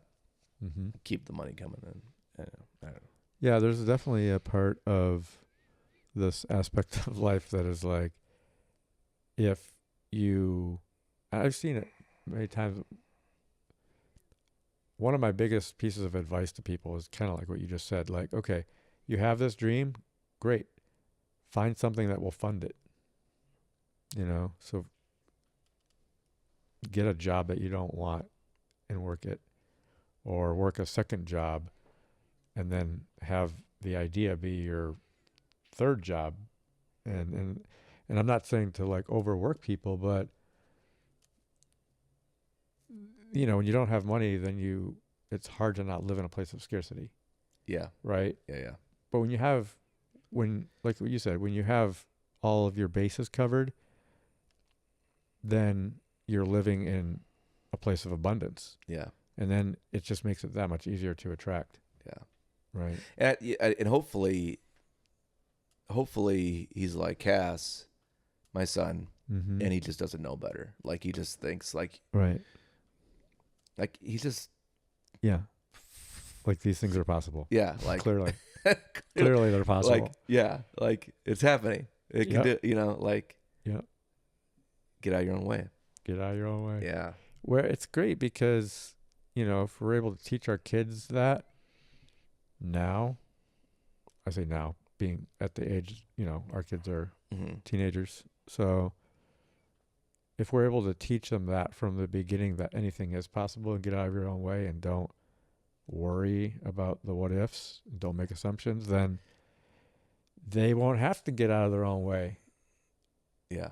Mm-hmm. keep the money coming in. I don't know. Yeah, there's definitely a part of this aspect of life that is like, if you, I've seen it many times. One of my biggest pieces of advice to people is kind of like what you just said. Like, okay, you have this dream, great. Find something that will fund it. So get a job that you don't want and work it, or work a second job and then have the idea be your third job. And I'm not saying to like overwork people, but when you don't have money, then it's hard to not live in a place of scarcity, Yeah, right? yeah. But like what you said, when you have all of your bases covered, then you're living in a place of abundance. Yeah. And then it just makes it that much easier to attract. Yeah. Right. And hopefully he's like Cass, my son, Mm-hmm. and he just doesn't know better. Like he just thinks like Right. he just Yeah. Like these things are possible. yeah, like Clearly. Clearly they're possible. like yeah, like it's happening. It can Yep. do, like Yep. get out of your own way. Get out of your own way. Yeah. Where it's great because, if we're able to teach our kids that now, I say now, being at the age, our kids are Mm-hmm. teenagers. So if we're able to teach them that from the beginning, that anything is possible, and get out of your own way and don't worry about the what ifs, don't make assumptions, then they won't have to get out of their own way. Yeah.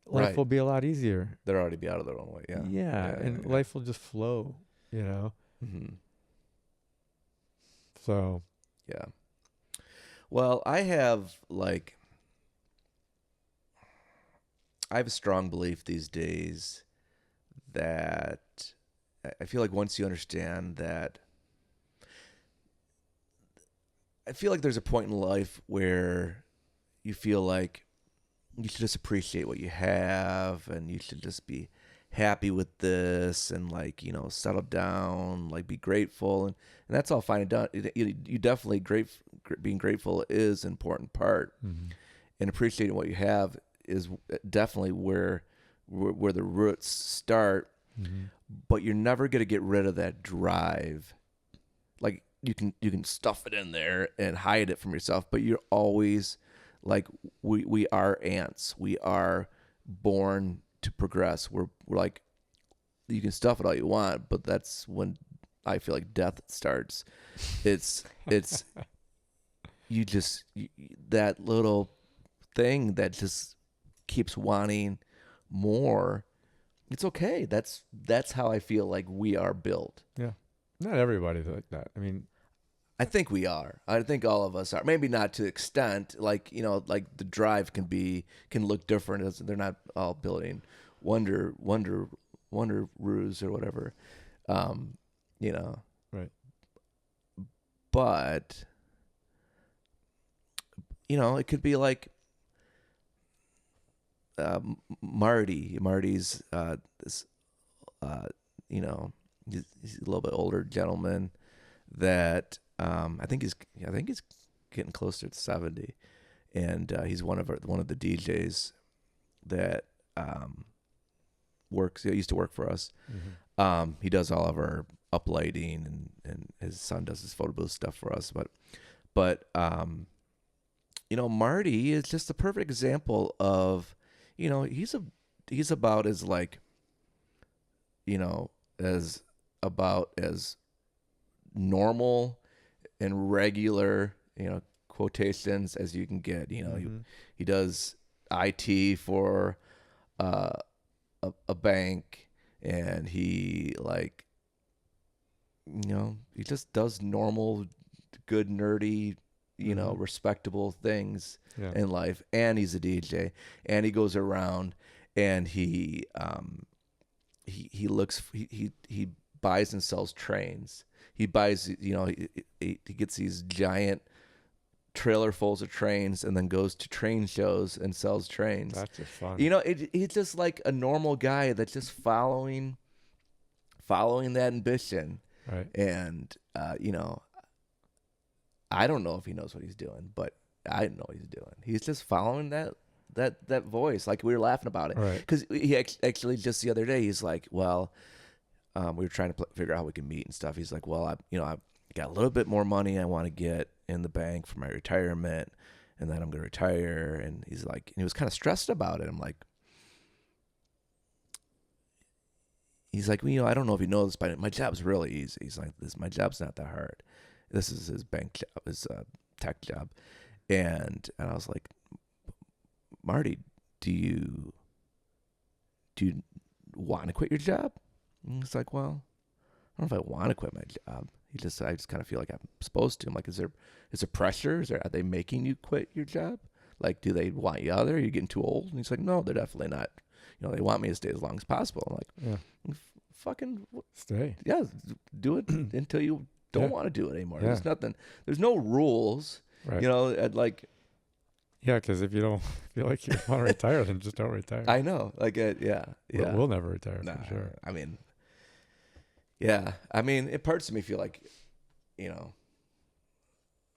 Life Right. will be a lot easier. They'll already be out of their own way. Yeah. And life will just flow, Mm-hmm. So, Yeah. Well, I have a strong belief these days that I feel like once you understand that, I feel like there's a point in life where you feel like you should just appreciate what you have, and you should just be happy with this, and settle down, be grateful, and that's all fine and done. You definitely being grateful is an important part, mm-hmm. and appreciating what you have is definitely where the roots start. Mm-hmm. But you're never going to get rid of that drive. Like you can stuff it in there and hide it from yourself, but you're always we are ants. We are born to progress. We're like, you can stuff it all you want, but that's when I feel like death starts. It's that little thing that just keeps wanting more. It's okay. That's how I feel like we are built. Yeah. Not everybody's like that. I mean, I think we are. I think all of us are. Maybe not to the extent, like the drive can look different. They're not all building wonder ruse or whatever. Right. But it could be like Marty. Marty's this he's a little bit older gentleman that I think he's getting closer to 70, and he's one of the DJs that works. He used to work for us. Mm-hmm. He does all of our uplighting, and his son does his photo booth stuff for us. But Marty is just the perfect example of, he's about as as normal and regular, quotations as you can get. Mm-hmm. He does IT for a bank, and he he just does normal, good, nerdy, Mm-hmm. respectable things Yeah. in life. And he's a DJ, and he goes around, and he buys and sells trains. He buys, he gets these giant trailerfuls of trains and then goes to train shows and sells trains. That's just fun. You know, he's just like a normal guy that's just following that ambition. Right. And, you know, I don't know if he knows what he's doing, but I know what he's doing. He's just following that voice. Like, we were laughing about it. Right. Because he actually just the other day, he's like, well, we were trying to figure out how we can meet and stuff. He's like, well, I got a little bit more money I want to get in the bank for my retirement, and then I'm going to retire. And he's like, and he was kind of stressed about it. I'm like, he's like, well, you know, I don't know if you know this, but my job's really easy. He's like, my job's not that hard. This is his bank job, his tech job. And I was like, Marty, do you want to quit your job? And he's like, well, I don't know if I want to quit my job. I just kind of feel like I'm supposed to. I'm like, is there pressure? Are they making you quit your job? Like, do they want you out there? Are you getting too old? And he's like, no, they're definitely not. You know, they want me to stay as long as possible. I'm like, Yeah. Fucking Stay. yeah, do it until you don't Yeah. want to do it anymore. Yeah. There's nothing. There's no rules. Right. You know, like, Yeah, because if you don't feel like you want to retire, then just don't retire. I know, like, yeah. We'll never retire Nah, for sure. I mean, yeah. I mean, it parts of me feel like, you know,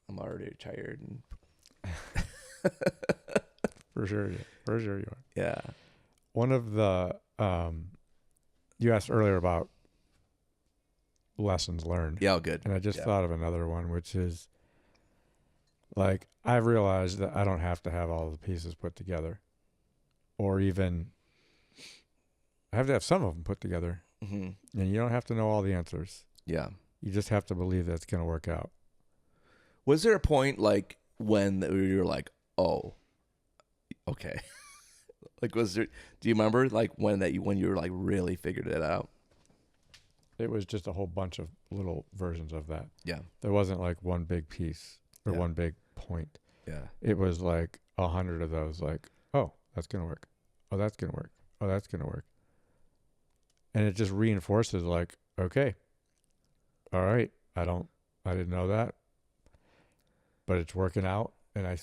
I'm already retired, and For sure you are. yeah. One of the you asked earlier about lessons learned. Yeah, good. And I just Yeah. thought of another one, which is like, I've realized that I don't have to have all the pieces put together, or even I have to have some of them put together. Mm-hmm. And you don't have to know all the answers. Yeah. You just have to believe that it's going to work out. Was there a point like when you were like, oh, okay? Like, was there? Do you remember like when you were like really figured it out? It was just a whole bunch of little versions of that. Yeah. There wasn't like one big piece or Yeah. one big point. Yeah. It was like 100 of those, like, oh, that's going to work. Oh, that's going to work. Oh, that's going to work. And it just reinforces like, okay, all right, I didn't know that, but it's working out. And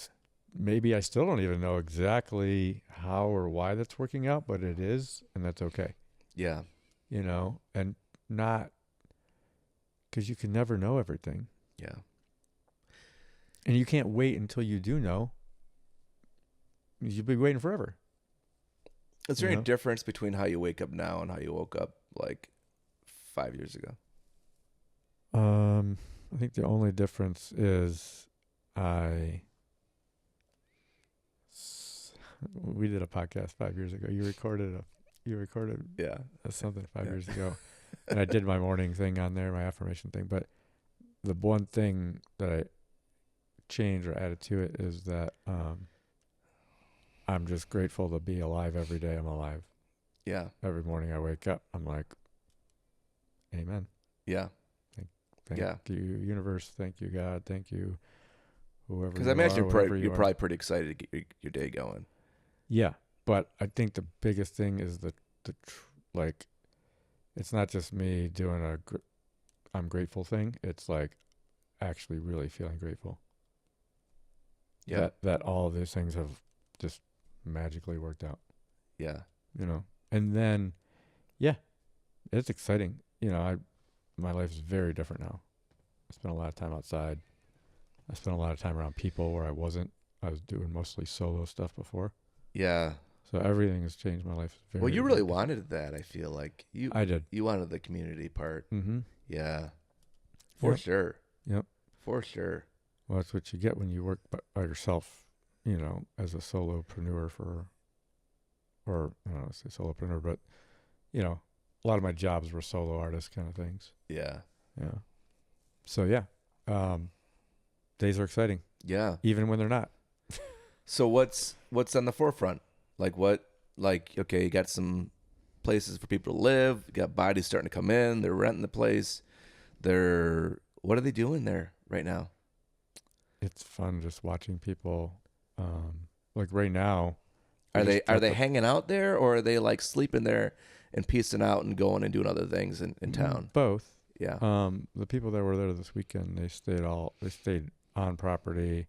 maybe I still don't even know exactly how or why that's working out, but it is, and that's okay. Yeah. You know, and not, because you can never know everything. Yeah. And you can't wait until you do know. You'll be waiting forever. Is there You any know? difference between how you wake up now and how you woke up like 5 years ago? I think the only difference is we did a podcast 5 years ago. You recorded Yeah. something 5 Yeah. years ago, and I did my morning thing on there, my affirmation thing. But the one thing that I changed or added to it is that I'm just grateful to be alive every day. I'm alive. Yeah. Every morning I wake up, I'm like, amen. Yeah. Thank Yeah. you, universe. Thank you, God. Thank you, whoever. Because I imagine whatever you're are. probably pretty excited to get your day going. Yeah, but I think the biggest thing is like, it's not just me doing I'm grateful thing. It's like actually really feeling grateful. Yeah. That all of these things have just magically worked out. Yeah. You know, and then, yeah, it's exciting. You know, my life is very different now. I spend a lot of time outside. I spent a lot of time around people where I wasn't. I was doing mostly solo stuff before. Yeah. So everything has changed. My life is very. Well, you really very wanted that. I feel like I did. You wanted the community part. Mm-hmm. Yeah. For Yep. sure. Yep. For sure. Well, that's what you get when you work by yourself, you know, as a solopreneur or I don't know, say solopreneur, but, you know, a lot of my jobs were solo artist kind of things. Yeah. Yeah. So, yeah, days are exciting, Yeah. even when they're not. So what's on the forefront? Okay, you got some places for people to live. You got bodies starting to come in. They're renting the place. What are they doing there right now? It's fun just watching people. Like right now. Are we they just got the- hanging out there, or are they like sleeping there and piecing out and going and doing other things in town? Both. Yeah. The people that were there this weekend, they stayed on property.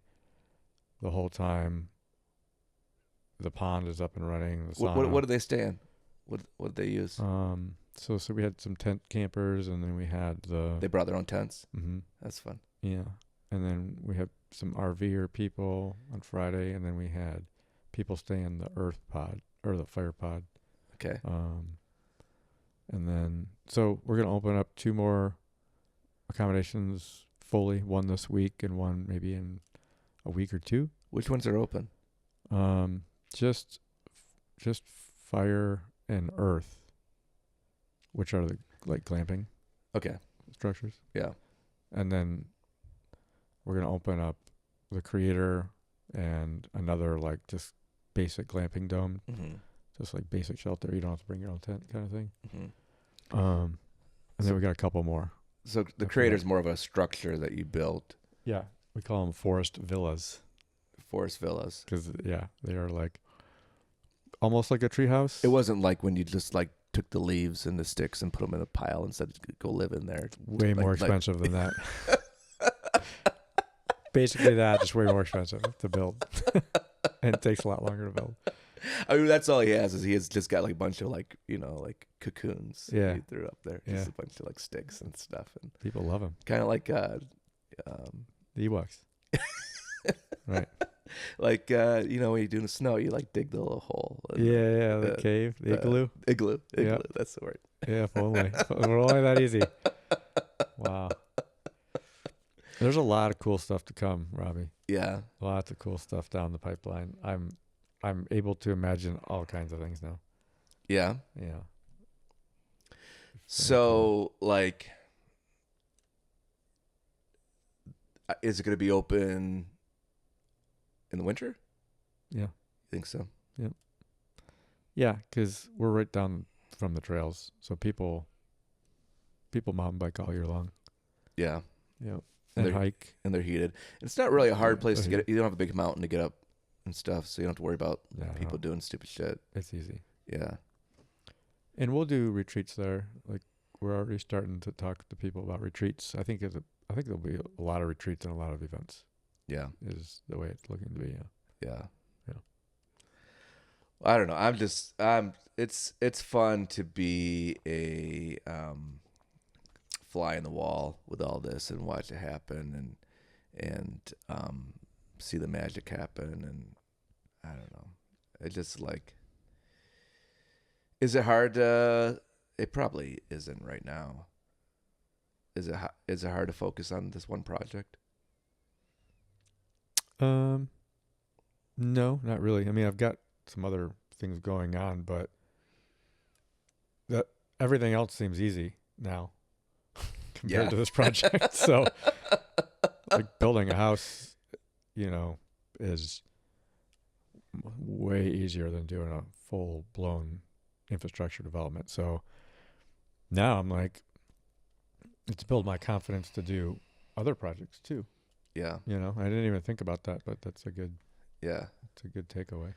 the whole time. The pond is up and running. The What sauna. do they stay in? What do they use? So we had some tent campers, and then we had They brought their own tents. hmm That's fun. yeah, and then we had some RVer people on Friday, and then we had people stay in the earth pod or the fire pod. Okay. And then so we're gonna open up 2 more accommodations fully. One this week, and one maybe in a week or 2. Which ones are open? Um, just fire and earth, which are the like glamping Okay. structures. Yeah. And then we're gonna open up the creator and another like just basic glamping dome, Mm-hmm. just like basic shelter. You don't have to bring your own tent, kind of thing. Mm-hmm. And then we got a couple more. So the After creator's that. more of a structure that you built, Yeah, we call them forest villas forest villas. because they are like almost like a treehouse. It wasn't like when you just like took the leaves and the sticks and put them in a pile and said go live in there. way Like- more like- expensive than that. Basically, that just way more expensive to build, and it takes a lot longer to build. I mean, that's all he has is he has just got like a bunch of like like cocoons. Yeah. He threw up there. Yeah. Just a bunch of like sticks and stuff, and People love them. kind of like The Ewoks, right? like when you do in the snow, you like dig the little hole. And Yeah, the uh, cave, the igloo. Igloo. Yeah. That's the word. Yeah, if only. If it were only that easy. Wow. There's a lot of cool stuff to come, Robbie. Yeah. Lots of cool stuff down the pipeline. I'm able to imagine all kinds of things now. Yeah. Yeah. So like, is it going to be open in the winter? Yeah. You think so? Yeah, because we're right down from the trails, so people mountain bike all year long. Yeah. Yeah. And And they're- hike. And they're heated. It's not really a hard Yeah, place to they're get. You don't have a big mountain to get up and stuff, so you don't have to worry about Yeah, people doing stupid shit. it's easy. Yeah. And we'll do retreats there. Like we're already starting to talk to people about retreats. I think there'll be a lot of retreats and a lot of events. Yeah. Is the way it's looking to be. Yeah. Yeah. Yeah. I don't know. It's fun to be a fly in the wall with all this and watch it happen and see the magic happen, and I don't know. It just like, is it hard it probably isn't right now. Is it hard to focus on this one project? No, not really. I mean, I've got some other things going on, but that everything else seems easy now compared Yeah. to this project. So, like building a house, is way easier than doing a full-blown infrastructure development. So now I'm like, it's built my confidence to do other projects too. Yeah. I didn't even think about that, but that's a good takeaway.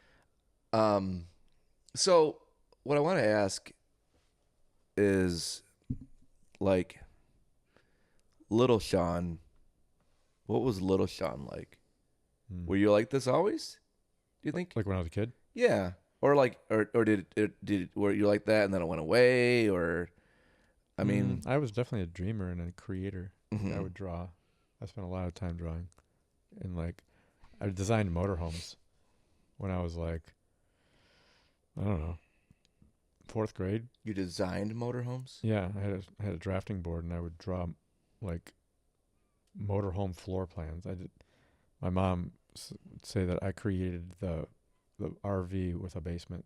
So what I want to ask is, like, little Shawn. What was little Shawn like? Were you like this always? Do you think? Like when I was a kid? Yeah. Or like, or did were you like that and then it went away? Or, I mean, I was definitely a dreamer and a creator. mhm. I would draw. I spent a lot of time drawing, and like, I designed motorhomes when I was like, I don't know, 4th grade. You designed motorhomes? Yeah, I had a drafting board, and I would draw like motorhome floor plans. My mom would say that I created the RV with a basement.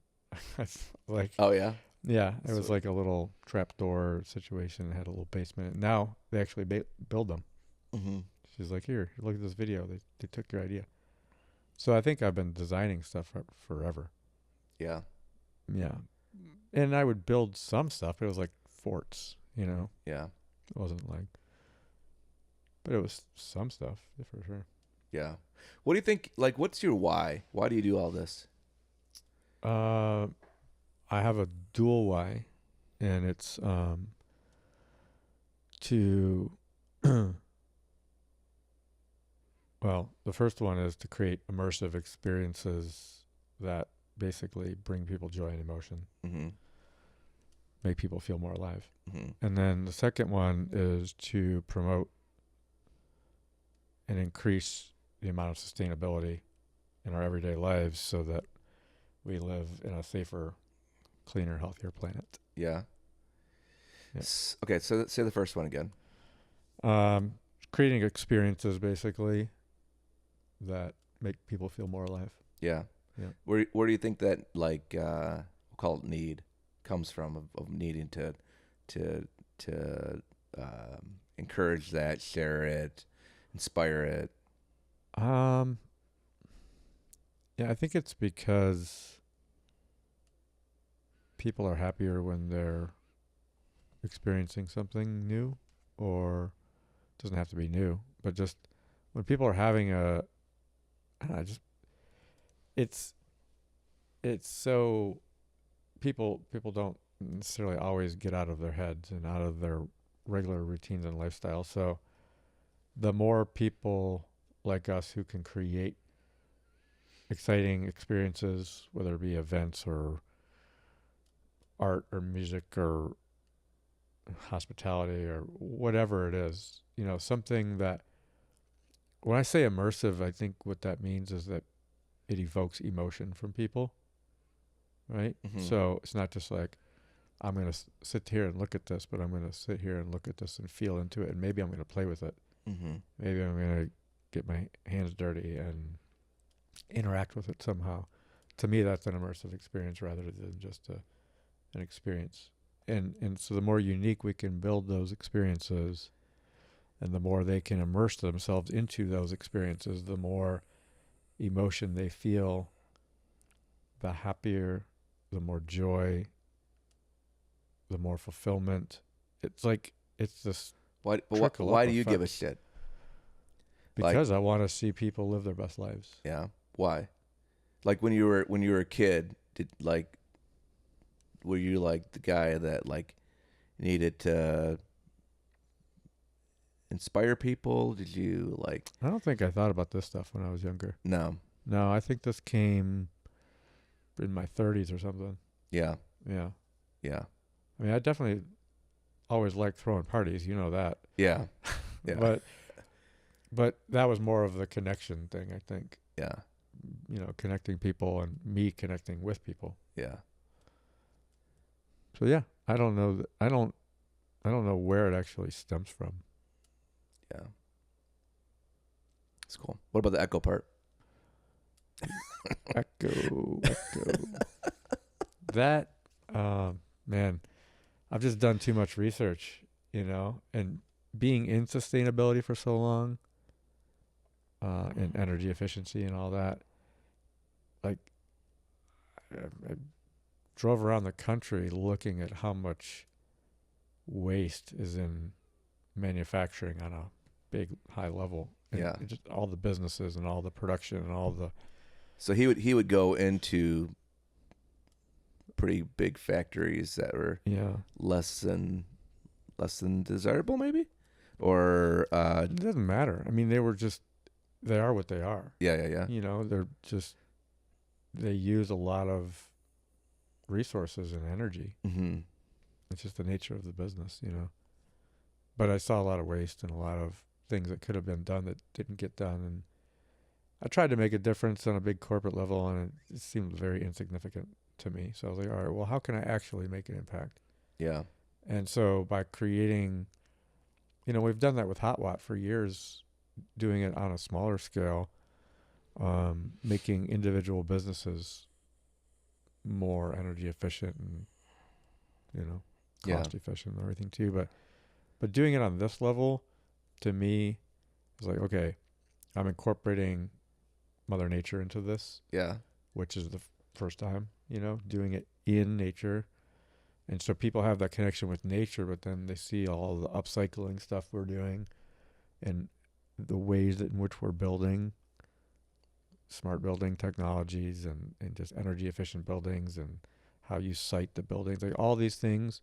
Like, Oh yeah. yeah, it was So- like a little trapdoor situation. It had a little basement. Now they actually build them. Mm-hmm. She's like, here, look at this video. They took your idea. So I think I've been designing stuff forever. Yeah. Yeah. And I would build some stuff. It was like forts, Yeah. It wasn't like, but it was some stuff for sure. Yeah. What do you think? Like, what's your why? Why do you do all this? I have a dual why, and it's to Well, the first one is to create immersive experiences that basically bring people joy and emotion, Mm-hmm. make people feel more alive. Mm-hmm. And then the second one is to promote and increase the amount of sustainability in our everyday lives so that we live in a safer, cleaner, healthier planet. Yeah. Yeah. Okay, so say the first one again. Um, Creating experiences basically that make people feel more alive. Yeah. Yeah. Where do you think that like we'll call it need comes from of needing to encourage that, share it, inspire it? Um, yeah, I think it's because people are happier when they're experiencing something new, or it doesn't have to be new, but just when people are having I don't know, just it's so people don't necessarily always get out of their heads and out of their regular routines and lifestyle. So the more people like us who can create exciting experiences, whether it be events or art or music or hospitality or whatever it is, something that when I say immersive, I think what that means is that it evokes emotion from people, right? Mm-hmm. So it's not just like, I'm going to sit here and look at this, but I'm going to sit here and look at this and feel into it. And maybe I'm going to play with it. Mm-hmm. Maybe I'm going to get my hands dirty and interact with it somehow. To me, that's an immersive experience rather than just an experience. And so the more unique we can build those experiences and the more they can immerse themselves into those experiences, the more emotion they feel, the happier, the more joy, the more fulfillment. It's like it's this trickle Why up do you give a effect. shit? Because I want to see people live their best lives. Yeah. Why? Like when you were a kid, were you like the guy that like needed to inspire people? Did you like I don't think I thought about this stuff when I was younger. no? No, I think this came in my 30s or something. Yeah. Yeah. Yeah. I mean, I definitely always liked throwing parties, you know that. Yeah. Yeah. But that was more of the connection thing, I think. Yeah. Connecting people and me connecting with people. Yeah. So yeah, I don't know. I don't know where it actually stems from. Yeah. It's cool. What about the echo part? Echo. That, man, I've just done too much research, and being in sustainability for so long, and energy efficiency and all that. Like, I drove around the country looking at how much waste is in manufacturing on a big high level. And Yeah. just all the businesses and all the production and all the So he would go into pretty big factories that were less than desirable, maybe, or it doesn't matter. I mean, they are what they are. yeah. They use a lot of resources and energy. Mm-hmm. It's just the nature of the business, But I saw a lot of waste and a lot of things that could have been done that didn't get done. And I tried to make a difference on a big corporate level, and it seemed very insignificant to me. So I was like, all right, well, how can I actually make an impact? Yeah. And so by creating, we've done that with Hot Watt for years, doing it on a smaller scale, making individual businesses more energy efficient and, cost efficient and everything too. But doing it on this level, to me, is like, okay, I'm incorporating Mother Nature into this. Yeah. Which is the first time, doing it in nature. And so people have that connection with nature, but then they see all the upcycling stuff we're doing and the ways in which we're building smart building technologies and just energy efficient buildings and how you site the buildings, like all these things.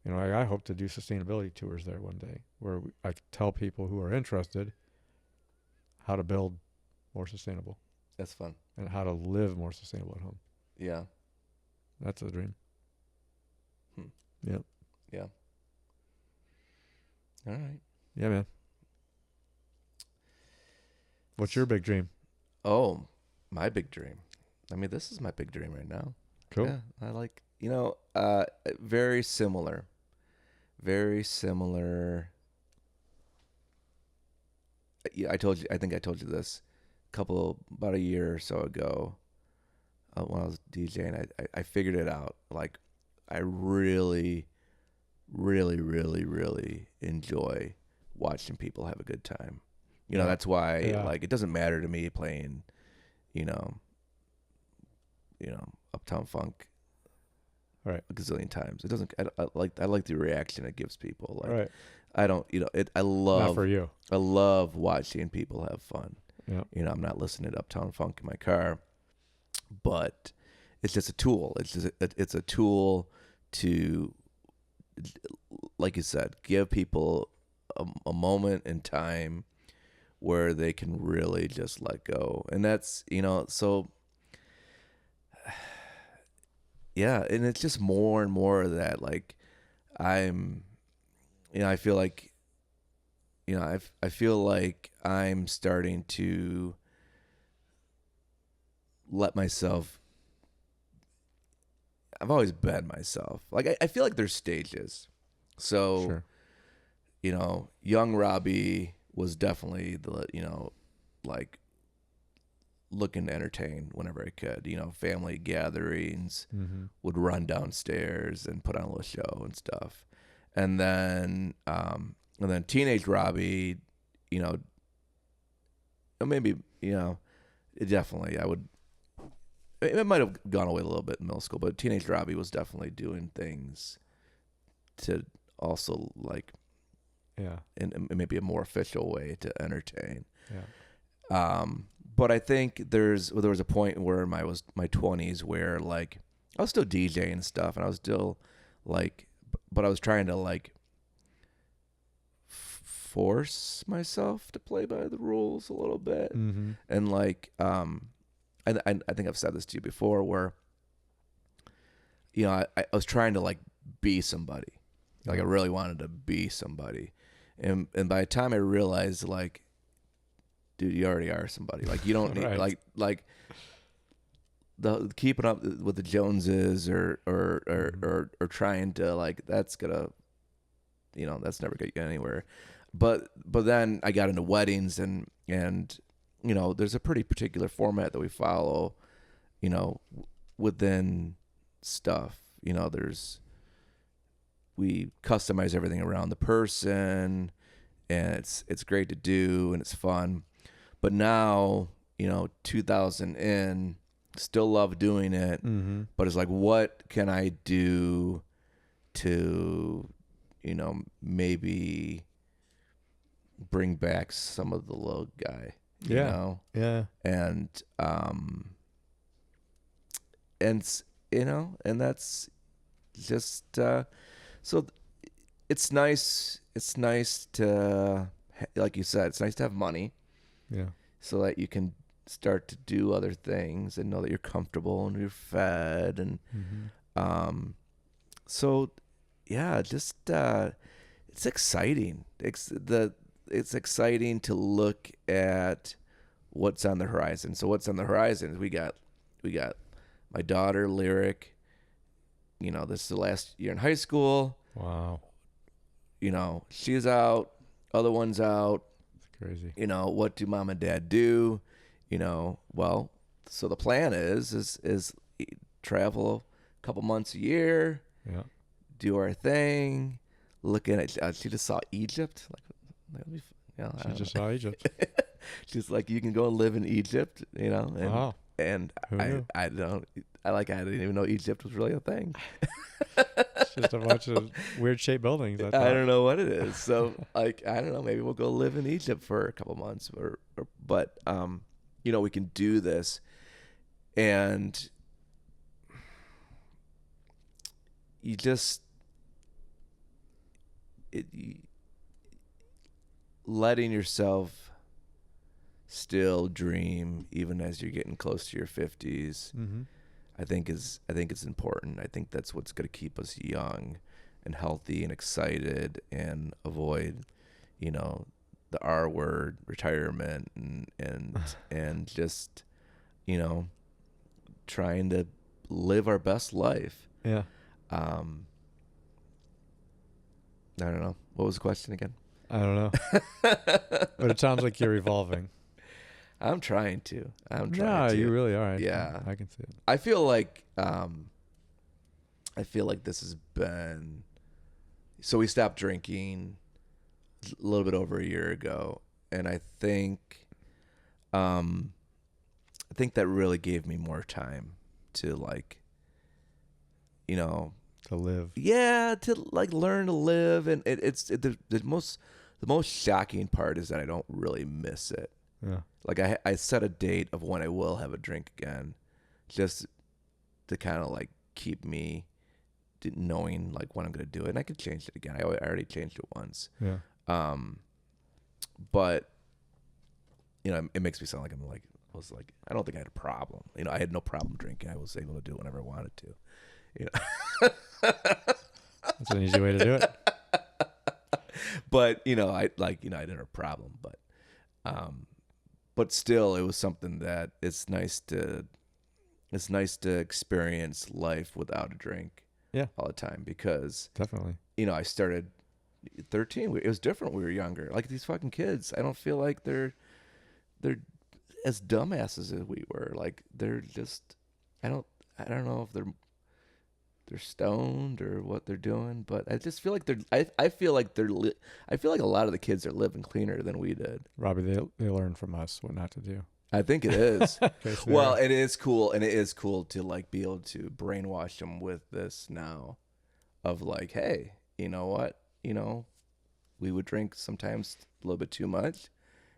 I hope to do sustainability tours there one day where I tell people who are interested how to build more sustainable That's fun. and how to live more sustainable at home. Yeah. That's a dream. Hmm. Yep. Yeah. All right. Yeah, man. What's your big dream? Oh, my big dream. I mean, this is my big dream right now. Cool. Yeah, I like, very similar. Very similar. Yeah, I think I told you this about a year or so ago, when I was DJing. I figured it out. Like, I really, really, really, really enjoy watching people have a good time. Yeah. That's why, Yeah. like, it doesn't matter to me playing, you know, Uptown Funk Right. a gazillion times. It doesn't. I like the reaction it gives people. Like, Right. I don't. I Not for love. you. I love watching people have fun. Yeah. I'm not listening to Uptown Funk in my car, but it's just a tool. It's a tool to, like you said, give people a moment in time where they can really just let go, and that's so. Yeah, and it's just more and more of that. Like, I'm, I feel like, I feel like I'm starting to let myself. I've always been myself. Like, I feel like there's stages. So, Sure. young Robbie was definitely like looking to entertain whenever I could. Family gatherings, Mm-hmm. would run downstairs and put on a little show and stuff. And then teenage Robbie, you know, maybe, it definitely, it might have gone away a little bit in middle school, but teenage Robbie was definitely doing things to also, like, Yeah. in maybe a more official way to entertain. Yeah. But I think there was a point where in my 20s where, like, I was still DJing and stuff, and I was still, like, but I was trying to, like, force myself to play by the rules a little bit. Mm-hmm. And, like, I think I've said this to you before, where I was trying to, like, be somebody. Like, I really wanted to be somebody. And by the time I realized, like, dude, you already are somebody. Like, you don't need Right. like the keeping up with the Joneses or trying to, like, that's gonna, that's never gonna get anywhere. But then I got into weddings, and there's a pretty particular format that we follow, within stuff. We customize everything around the person, and it's great to do, and it's fun. But now, 2000 in, still love doing it. Mm-hmm. But it's like, what can I do to, maybe bring back some of the low guy, you Yeah. know? Yeah. And, and that's just, so it's nice. It's nice to, like you said, it's nice to have money Yeah. so that you can start to do other things and know that you're comfortable and you're fed. And Mm-hmm. so, yeah, just it's exciting. It's exciting to look at what's on the horizon. So what's on the horizon? We got my daughter Lyric. This is the last year in high school. Wow. She's out. Other one's out. It's crazy. What do mom and dad do? Well, so the plan is travel a couple months a year, Yeah. do our thing. Looking at, she just saw Egypt. Like, that'd be, I She don't just know. saw Egypt. She's like, you can go live in Egypt, and Wow. and Who knew? I didn't even know Egypt was really a thing. It's just a bunch of weird shaped buildings. I don't know what it is. So, like, I don't know. Maybe we'll go live in Egypt for a couple months, but we can do this, and you just letting yourself still dream even as you're getting close to your 50s. Mm-hmm. I think it's important. I think that's what's going to keep us young and healthy and excited and avoid, you know, the R word, retirement, and just, you know, trying to live our best life. Yeah. Um, I don't know. What was the question again? I don't know. But it sounds like you're evolving. I'm trying to. No, you really are. Yeah. I can see it. I feel like this has been, so we stopped drinking a little bit over a year ago, and I think that really gave me more time to, like, you know, To live. yeah, to like learn to live. And the most shocking part is that I don't really miss it. Yeah. Like I set a date of when I will have a drink again, just to kind of like keep me knowing like when I'm gonna do it. And I could change it again. I already changed it once. Yeah. But you know, it makes me sound like I don't think I had a problem. You know, I had no problem drinking. I was able to do it whenever I wanted to. You know. That's an easy way to do it. But you know, I didn't have a problem. But still, it was something that it's nice to experience life without a drink. Yeah. All the time, because Definitely. you know, I started 13. It was different when we were younger. Like these fucking kids, I don't feel like they're as dumbasses as we were. Like they're just, I don't know if they're stoned or what they're doing, but I just feel like I feel like I feel like a lot of the kids are living cleaner than we did. Robbie, they learn from us what not to do. I think it is. Okay, so Well, it is cool, and it is cool to like be able to brainwash them with this now, of like, hey, you know what, you know, we would drink sometimes a little bit too much,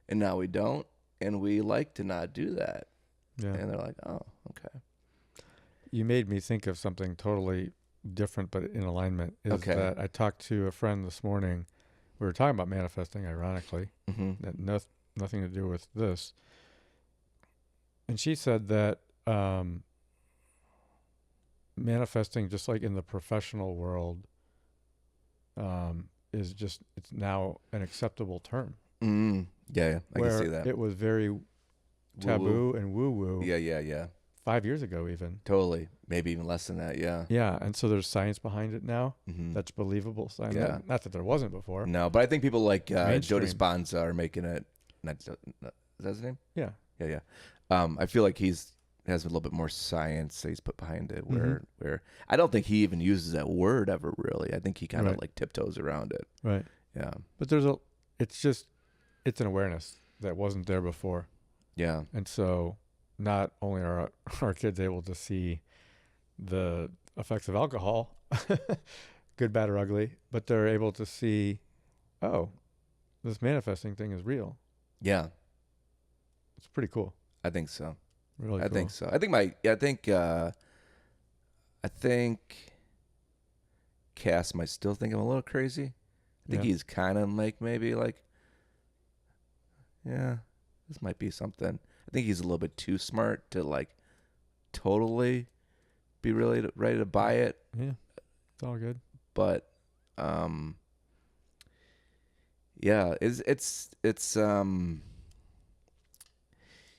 and now we don't, and we like to not do that. yeah. And they're like, oh, okay. You made me think of something totally different, but in alignment. Is Okay. that I talked to a friend this morning. We were talking about manifesting, ironically, Mm-hmm. that nothing to do with this. And she said that manifesting, just like in the professional world, is just, it's now an acceptable term. Yeah, I where can see that. it was very taboo and woo-woo Yeah. 5 years ago even. Totally. Maybe even less than that. Yeah. Yeah, and so there's science behind it now. Mm-hmm. That's believable science. Yeah. Not that there wasn't before. No, but I think people like Joe Mainstream. Dispenza are making it. Is that his name? Yeah. Yeah. I feel like has a little bit more science that he's put behind it. Where I don't think he even uses that word ever really. I think he kind of Right. like tiptoes around it. Right. Yeah. But it's an awareness that wasn't there before. Yeah. And so not only are our kids able to see the effects of alcohol, good, bad, or ugly, but they're able to see, oh, this manifesting thing is real. Yeah. It's pretty cool. I think so. Really I cool. think so. I think Cass might still think I'm a little crazy. I think Yeah. he's kind of like maybe like, yeah, this might be something. I think he's a little bit too smart to like totally be really ready to buy it. Yeah. It's all good. But yeah, it's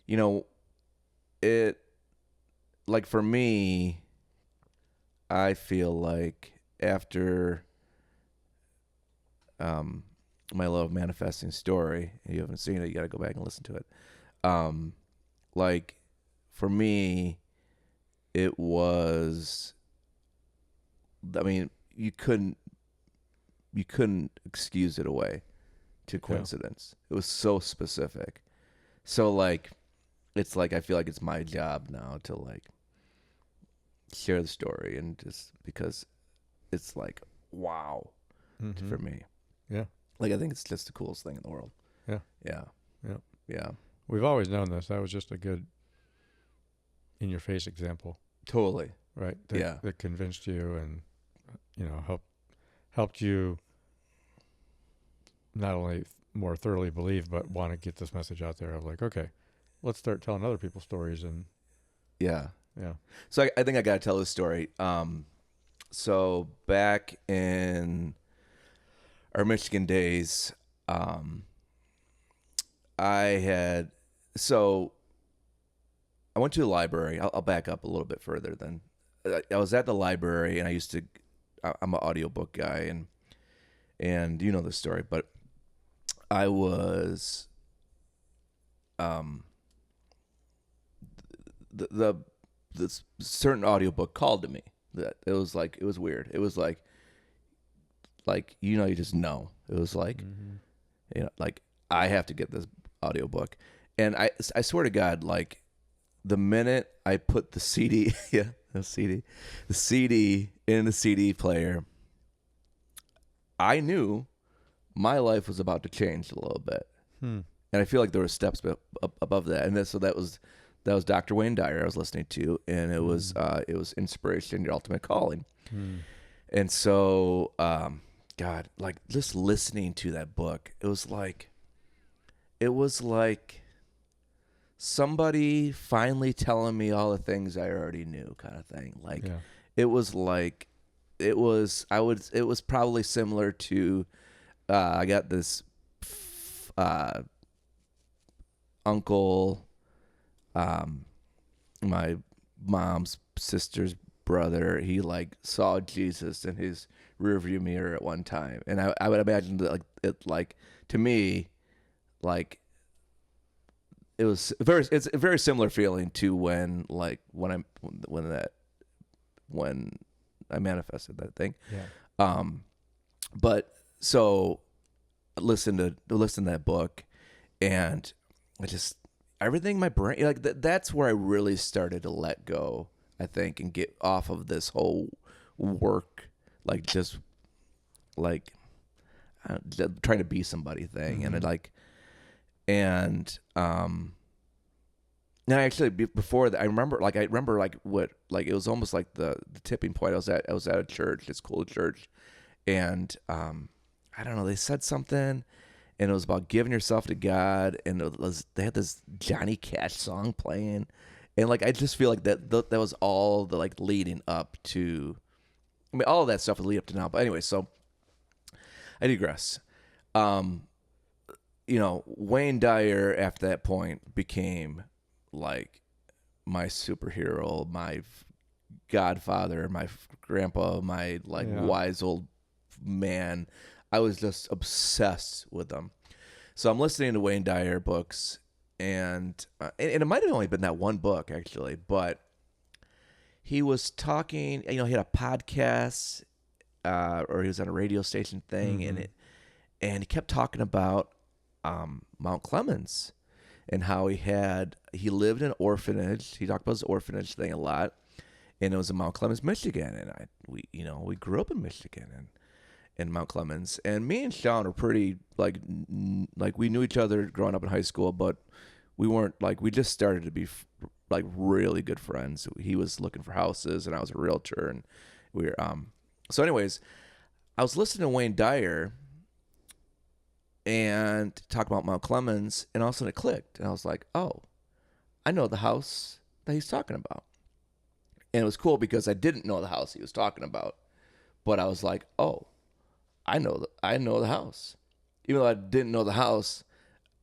you know, it, like for me, I feel like after my love manifesting story, and you haven't seen it, you got to go back and listen to it. Like for me, it was, I mean, you couldn't excuse it away to coincidence. It was so specific. So like, it's like, I feel like it's my job now to like share the story, and just because it's like, wow, for me. Yeah. Like, I think it's just the coolest thing in the world. Yeah. Yeah. Yeah. Yeah. We've always known this. That was just a good in-your-face example, Totally. right? Yeah. That convinced you and, helped you not only more thoroughly believe, but want to get this message out there of like, okay, let's start telling other people's stories. And Yeah. yeah. So I think I got to tell this story. So back in our Michigan days, I had, so I went to the library. I'll back up a little bit further then. I was at the library and I'm an audiobook guy and you know the story, but I was, the this certain audiobook called to me. That it was weird. It was you just know. It was like like I have to get this audiobook. And I swear to God, like the minute I put the CD the CD in the CD player, I knew my life was about to change a little bit. And I feel like there were steps above that. And so that was Dr. Wayne Dyer I was listening to, and it was Inspiration, Your Ultimate Calling. And so God, like just listening to that book, it was like somebody finally telling me all the things I already knew, kind of thing. Like it was probably similar to I got this uncle, my mom's sister's brother. He like saw Jesus in his rearview mirror at one time, and I would imagine that to me, like it's a very similar feeling to when I manifested that thing. But so listen to that book, and I just everything my brain that's where I really started to let go, I think, and get off of this whole work, trying to be somebody thing. And now actually before that, I remember it was almost like the tipping point. I was at a church, this cool church, and I don't know, they said something, and it was about giving yourself to God, and they had this Johnny Cash song playing, and I just feel like that was all the leading up to, I mean, all of that stuff was leading up to now. But anyway, so I digress. Wayne Dyer after that point became like my superhero, my godfather, my grandpa, my wise old man. I was just obsessed with them. So I'm listening to Wayne Dyer books, and it might have only been that one book actually, but he was talking. He had a podcast, or he was on a radio station thing, and he kept talking about Mount Clemens and how he lived in an orphanage. He talked about his orphanage thing a lot, and it was in Mount Clemens, Michigan, and we grew up in Michigan and in Mount Clemens, and me and Shawn were pretty we knew each other growing up in high school, but we weren't we just started to be really good friends. He was looking for houses, and I was a realtor, and we were so anyways, I was listening to Wayne Dyer and talk about Mount Clemens, and all of a sudden it clicked, and I was like, oh, I know the house that he's talking about. And it was cool because I didn't know the house he was talking about, but I was like, oh, I know the house. Even though I didn't know the house,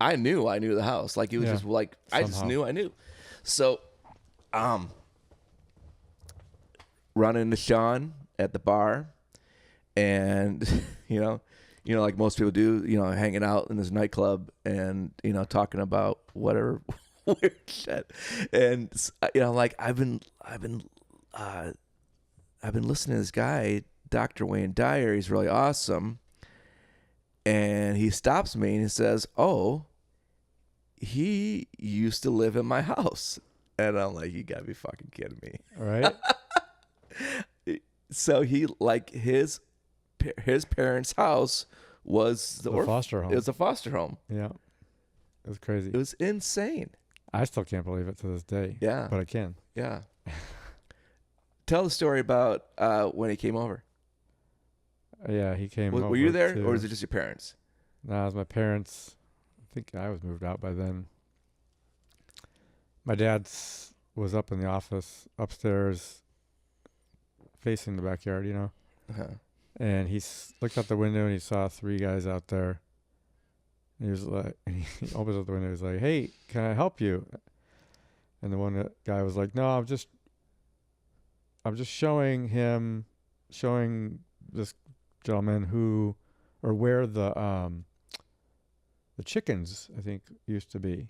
I knew the house. It was just I just knew I knew. So run into Shawn at the bar, and like most people do, hanging out in this nightclub and talking about whatever weird shit. And I've been listening to this guy, Dr. Wayne Dyer. He's really awesome. And he stops me and he says, oh, he used to live in my house. And I'm like, you gotta be fucking kidding me. All right. So he his parents' house was the foster home. It was a foster home. Yeah. It was crazy. It was insane. I still can't believe it to this day. Yeah. But I can. Yeah. Tell the story about when he came over. Yeah, he came over. Were you there, or is it just your parents? No, it was my parents. I think I was moved out by then. My dad's was up in the office upstairs, facing the backyard, Uh-huh. and looked out the window and he saw three guys out there. And he was like, he opens up the window. He's like, "Hey, can I help you?" And the one guy was like, "No, I'm just showing this gentleman where the chickens I think used to be."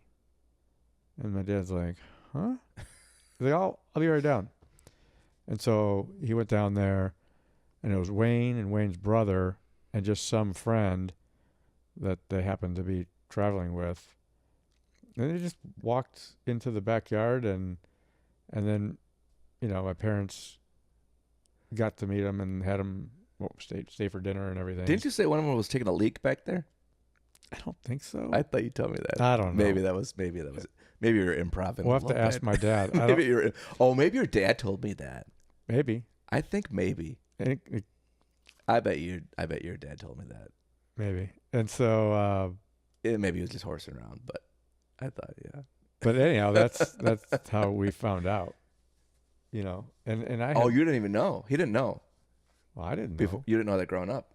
And my dad's like, "Huh?" He's like, "I'll be right down." And so he went down there, and it was Wayne and Wayne's brother and just some friend that they happened to be traveling with. And they just walked into the backyard, and then, my parents got to meet him and had him stay for dinner and everything. Didn't you say one of them was taking a leak back there? I don't think so. I thought you told me that. I don't know. Maybe that was it. Maybe you're improv. We'll have to ask my dad. maybe maybe your dad told me that. Maybe. I think maybe. I bet your dad told me that. Maybe. And so Maybe he was just horsing around, but I thought, yeah. But anyhow, that's how we found out. And I Oh, you didn't even know. He didn't know. Well, I didn't Before know. you didn't know that growing up.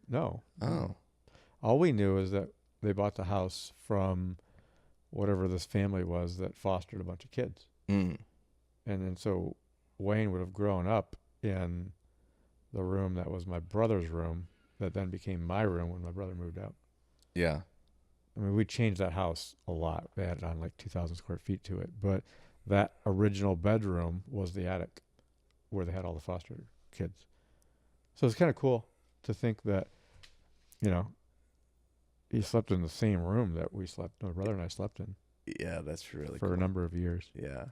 No. Oh. All we knew is that they bought the house from whatever this family was that fostered a bunch of kids. Mm. And then so Wayne would have grown up in the room that was my brother's room that then became my room when my brother moved out. Yeah. I mean, we changed that house a lot. They added on like 2,000 square feet to it. But that original bedroom was the attic where they had all the foster kids. So it's kind of cool to think that, he slept in the same room that my brother and I slept in. Yeah, that's really for cool. a number of years. Yeah.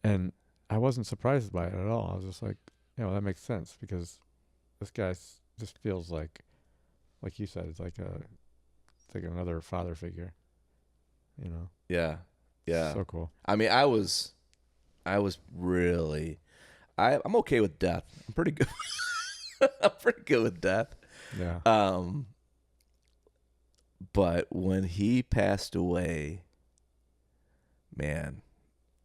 And I wasn't surprised by it at all. I was just like, that makes sense because this guy just feels like you said, it's like another father figure, Yeah. Yeah. So cool. I mean, I was really, I'm okay with death. I'm pretty good. I'm pretty good with death. Yeah. But when he passed away, man,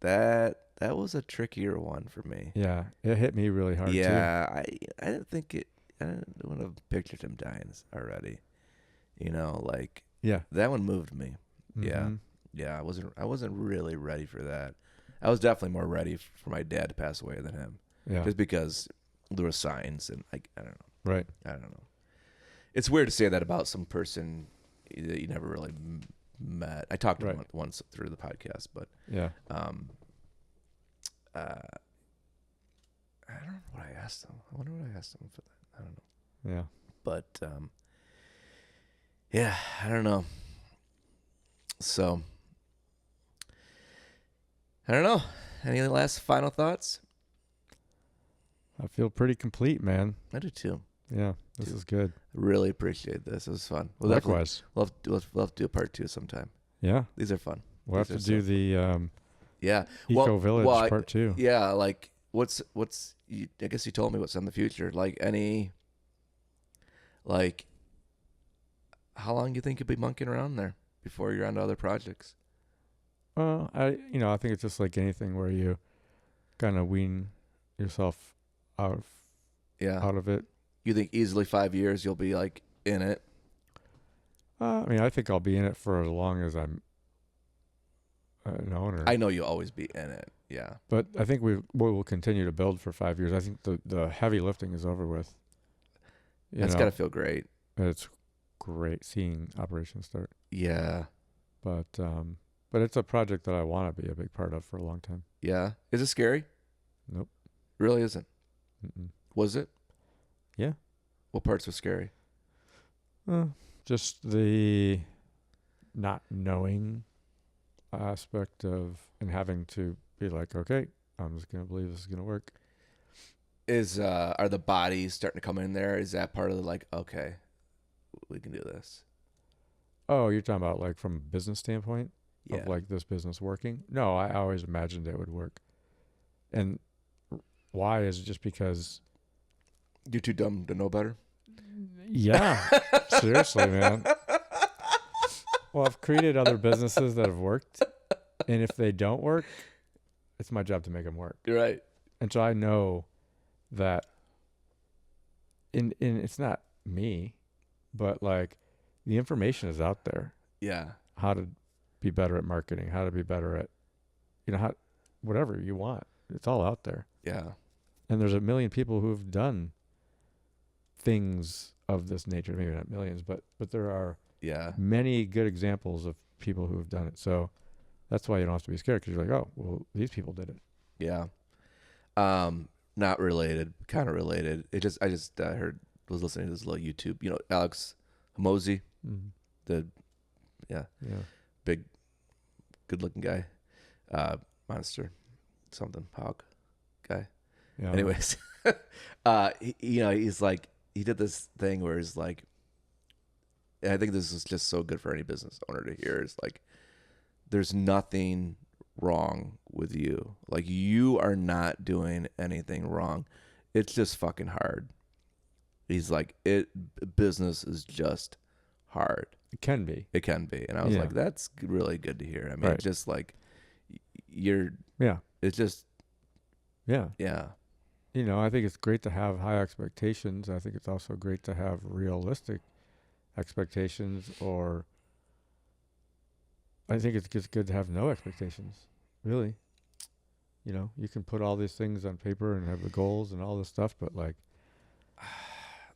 that was a trickier one for me. Yeah, it hit me really hard. Yeah, too. I didn't think it. I wouldn't have pictured him dying already. Yeah, that one moved me. Mm-hmm. Yeah. I wasn't really ready for that. I was definitely more ready for my dad to pass away than him. Yeah, just because there were signs, and I don't know. Right. I don't know. It's weird to say that about some person that you never really met. I talked to him once through the podcast, but yeah. I don't know what I asked him. I wonder what I asked him for that. I don't know. Yeah. But yeah, I don't know. So I don't know. Any last final thoughts? I feel pretty complete, man. I do too. Yeah, this is good. Really appreciate this. It was fun. Likewise. We'll have to do a part 2 sometime. Yeah. These are fun. We'll have to do the Eco Village part 2. Yeah, like what's I guess you told me what's in the future. How long do you think you'll be monkeying around there before you're on to other projects? Well, I think it's just like anything where you kind of wean yourself out of it. You think easily 5 years you'll be like in it? I think I'll be in it for as long as I'm an owner. I know you'll always be in it. Yeah. But I think we will continue to build for 5 years. I think the heavy lifting is over with. That's got to feel great. It's great seeing operations start. Yeah. But it's a project that I want to be a big part of for a long time. Yeah. Is it scary? Nope. Really isn't? Mm-mm. Was it? Yeah. What parts were scary? Just the not knowing aspect of and having to be like, okay, I'm just gonna believe this is gonna work. Are the bodies starting to come in there? Is that part of the okay, we can do this? Oh, you're talking about like from a business standpoint of like this business working? No, I always imagined it would work. And why is it just because you're too dumb to know better? Yeah. Seriously, man. Well, I've created other businesses that have worked, and if they don't work, it's my job to make them work. You're right. And so I know that in it's not me, but like the information is out there. Yeah. How to be better at marketing, how to be better at, how whatever you want. It's all out there. Yeah. And there's a million people who've done things of this nature. Maybe not millions, but there are many good examples of people who have done it. So that's why you don't have to be scared, because you're like, oh, well, these people did it. Yeah. Not related, kind of related. I just was listening to this little YouTube, Alex Hormozi, the big, good looking guy, monster, something hog guy. Yeah. Anyways, he's like, he did this thing where he's like, and I think this is just so good for any business owner to hear. Is like, there's nothing wrong with you. Like, you are not doing anything wrong. It's just fucking hard. He's like, business is just hard. It can be. It can be. And I was like, that's really good to hear. I mean, just like, it's just, yeah. I think it's great to have high expectations. I think it's also great to have realistic expectations, or I think it's just good to have no expectations, really. You can put all these things on paper and have the goals and all this stuff, but like,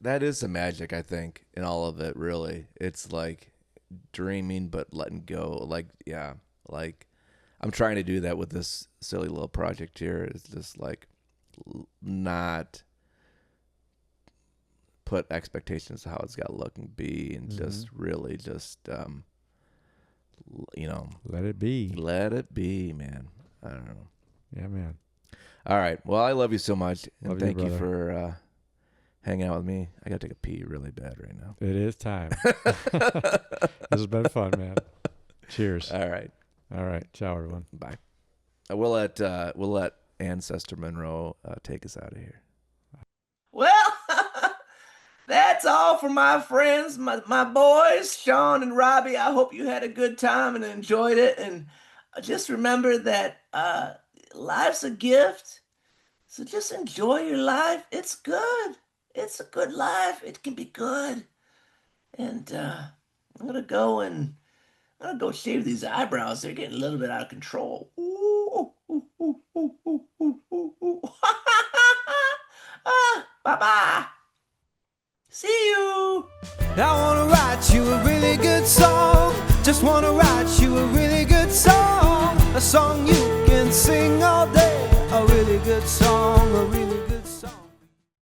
that is the magic, I think, in all of it, really. It's like dreaming but letting go. Like, like I'm trying to do that with this silly little project here. It's just like not put expectations of how it's got to look and be, and just really just, let it be. Let it be, man. I don't know. Yeah, man. All right. Well, I love you so much. And thank you brother. for hanging out with me. I got to take a pee really bad right now. It is time. This has been fun, man. Cheers. All right. All right. Ciao, everyone. Bye. We'll let Ancestor Monroe take us out of here. Well, that's all for my friends, my boys, Shawn and Robbie. I hope you had a good time and enjoyed it. And just remember that life's a gift. So just enjoy your life. It's good. It's a good life. It can be good. And I'm gonna go shave these eyebrows. They're getting a little bit out of control. Ooh, ooh, ooh, ooh, ooh, ooh, ooh, ooh. Bye-bye. See you. I wanna write you a really good song. Just wanna write you a really good song. A song you can sing all day. A really good song, a really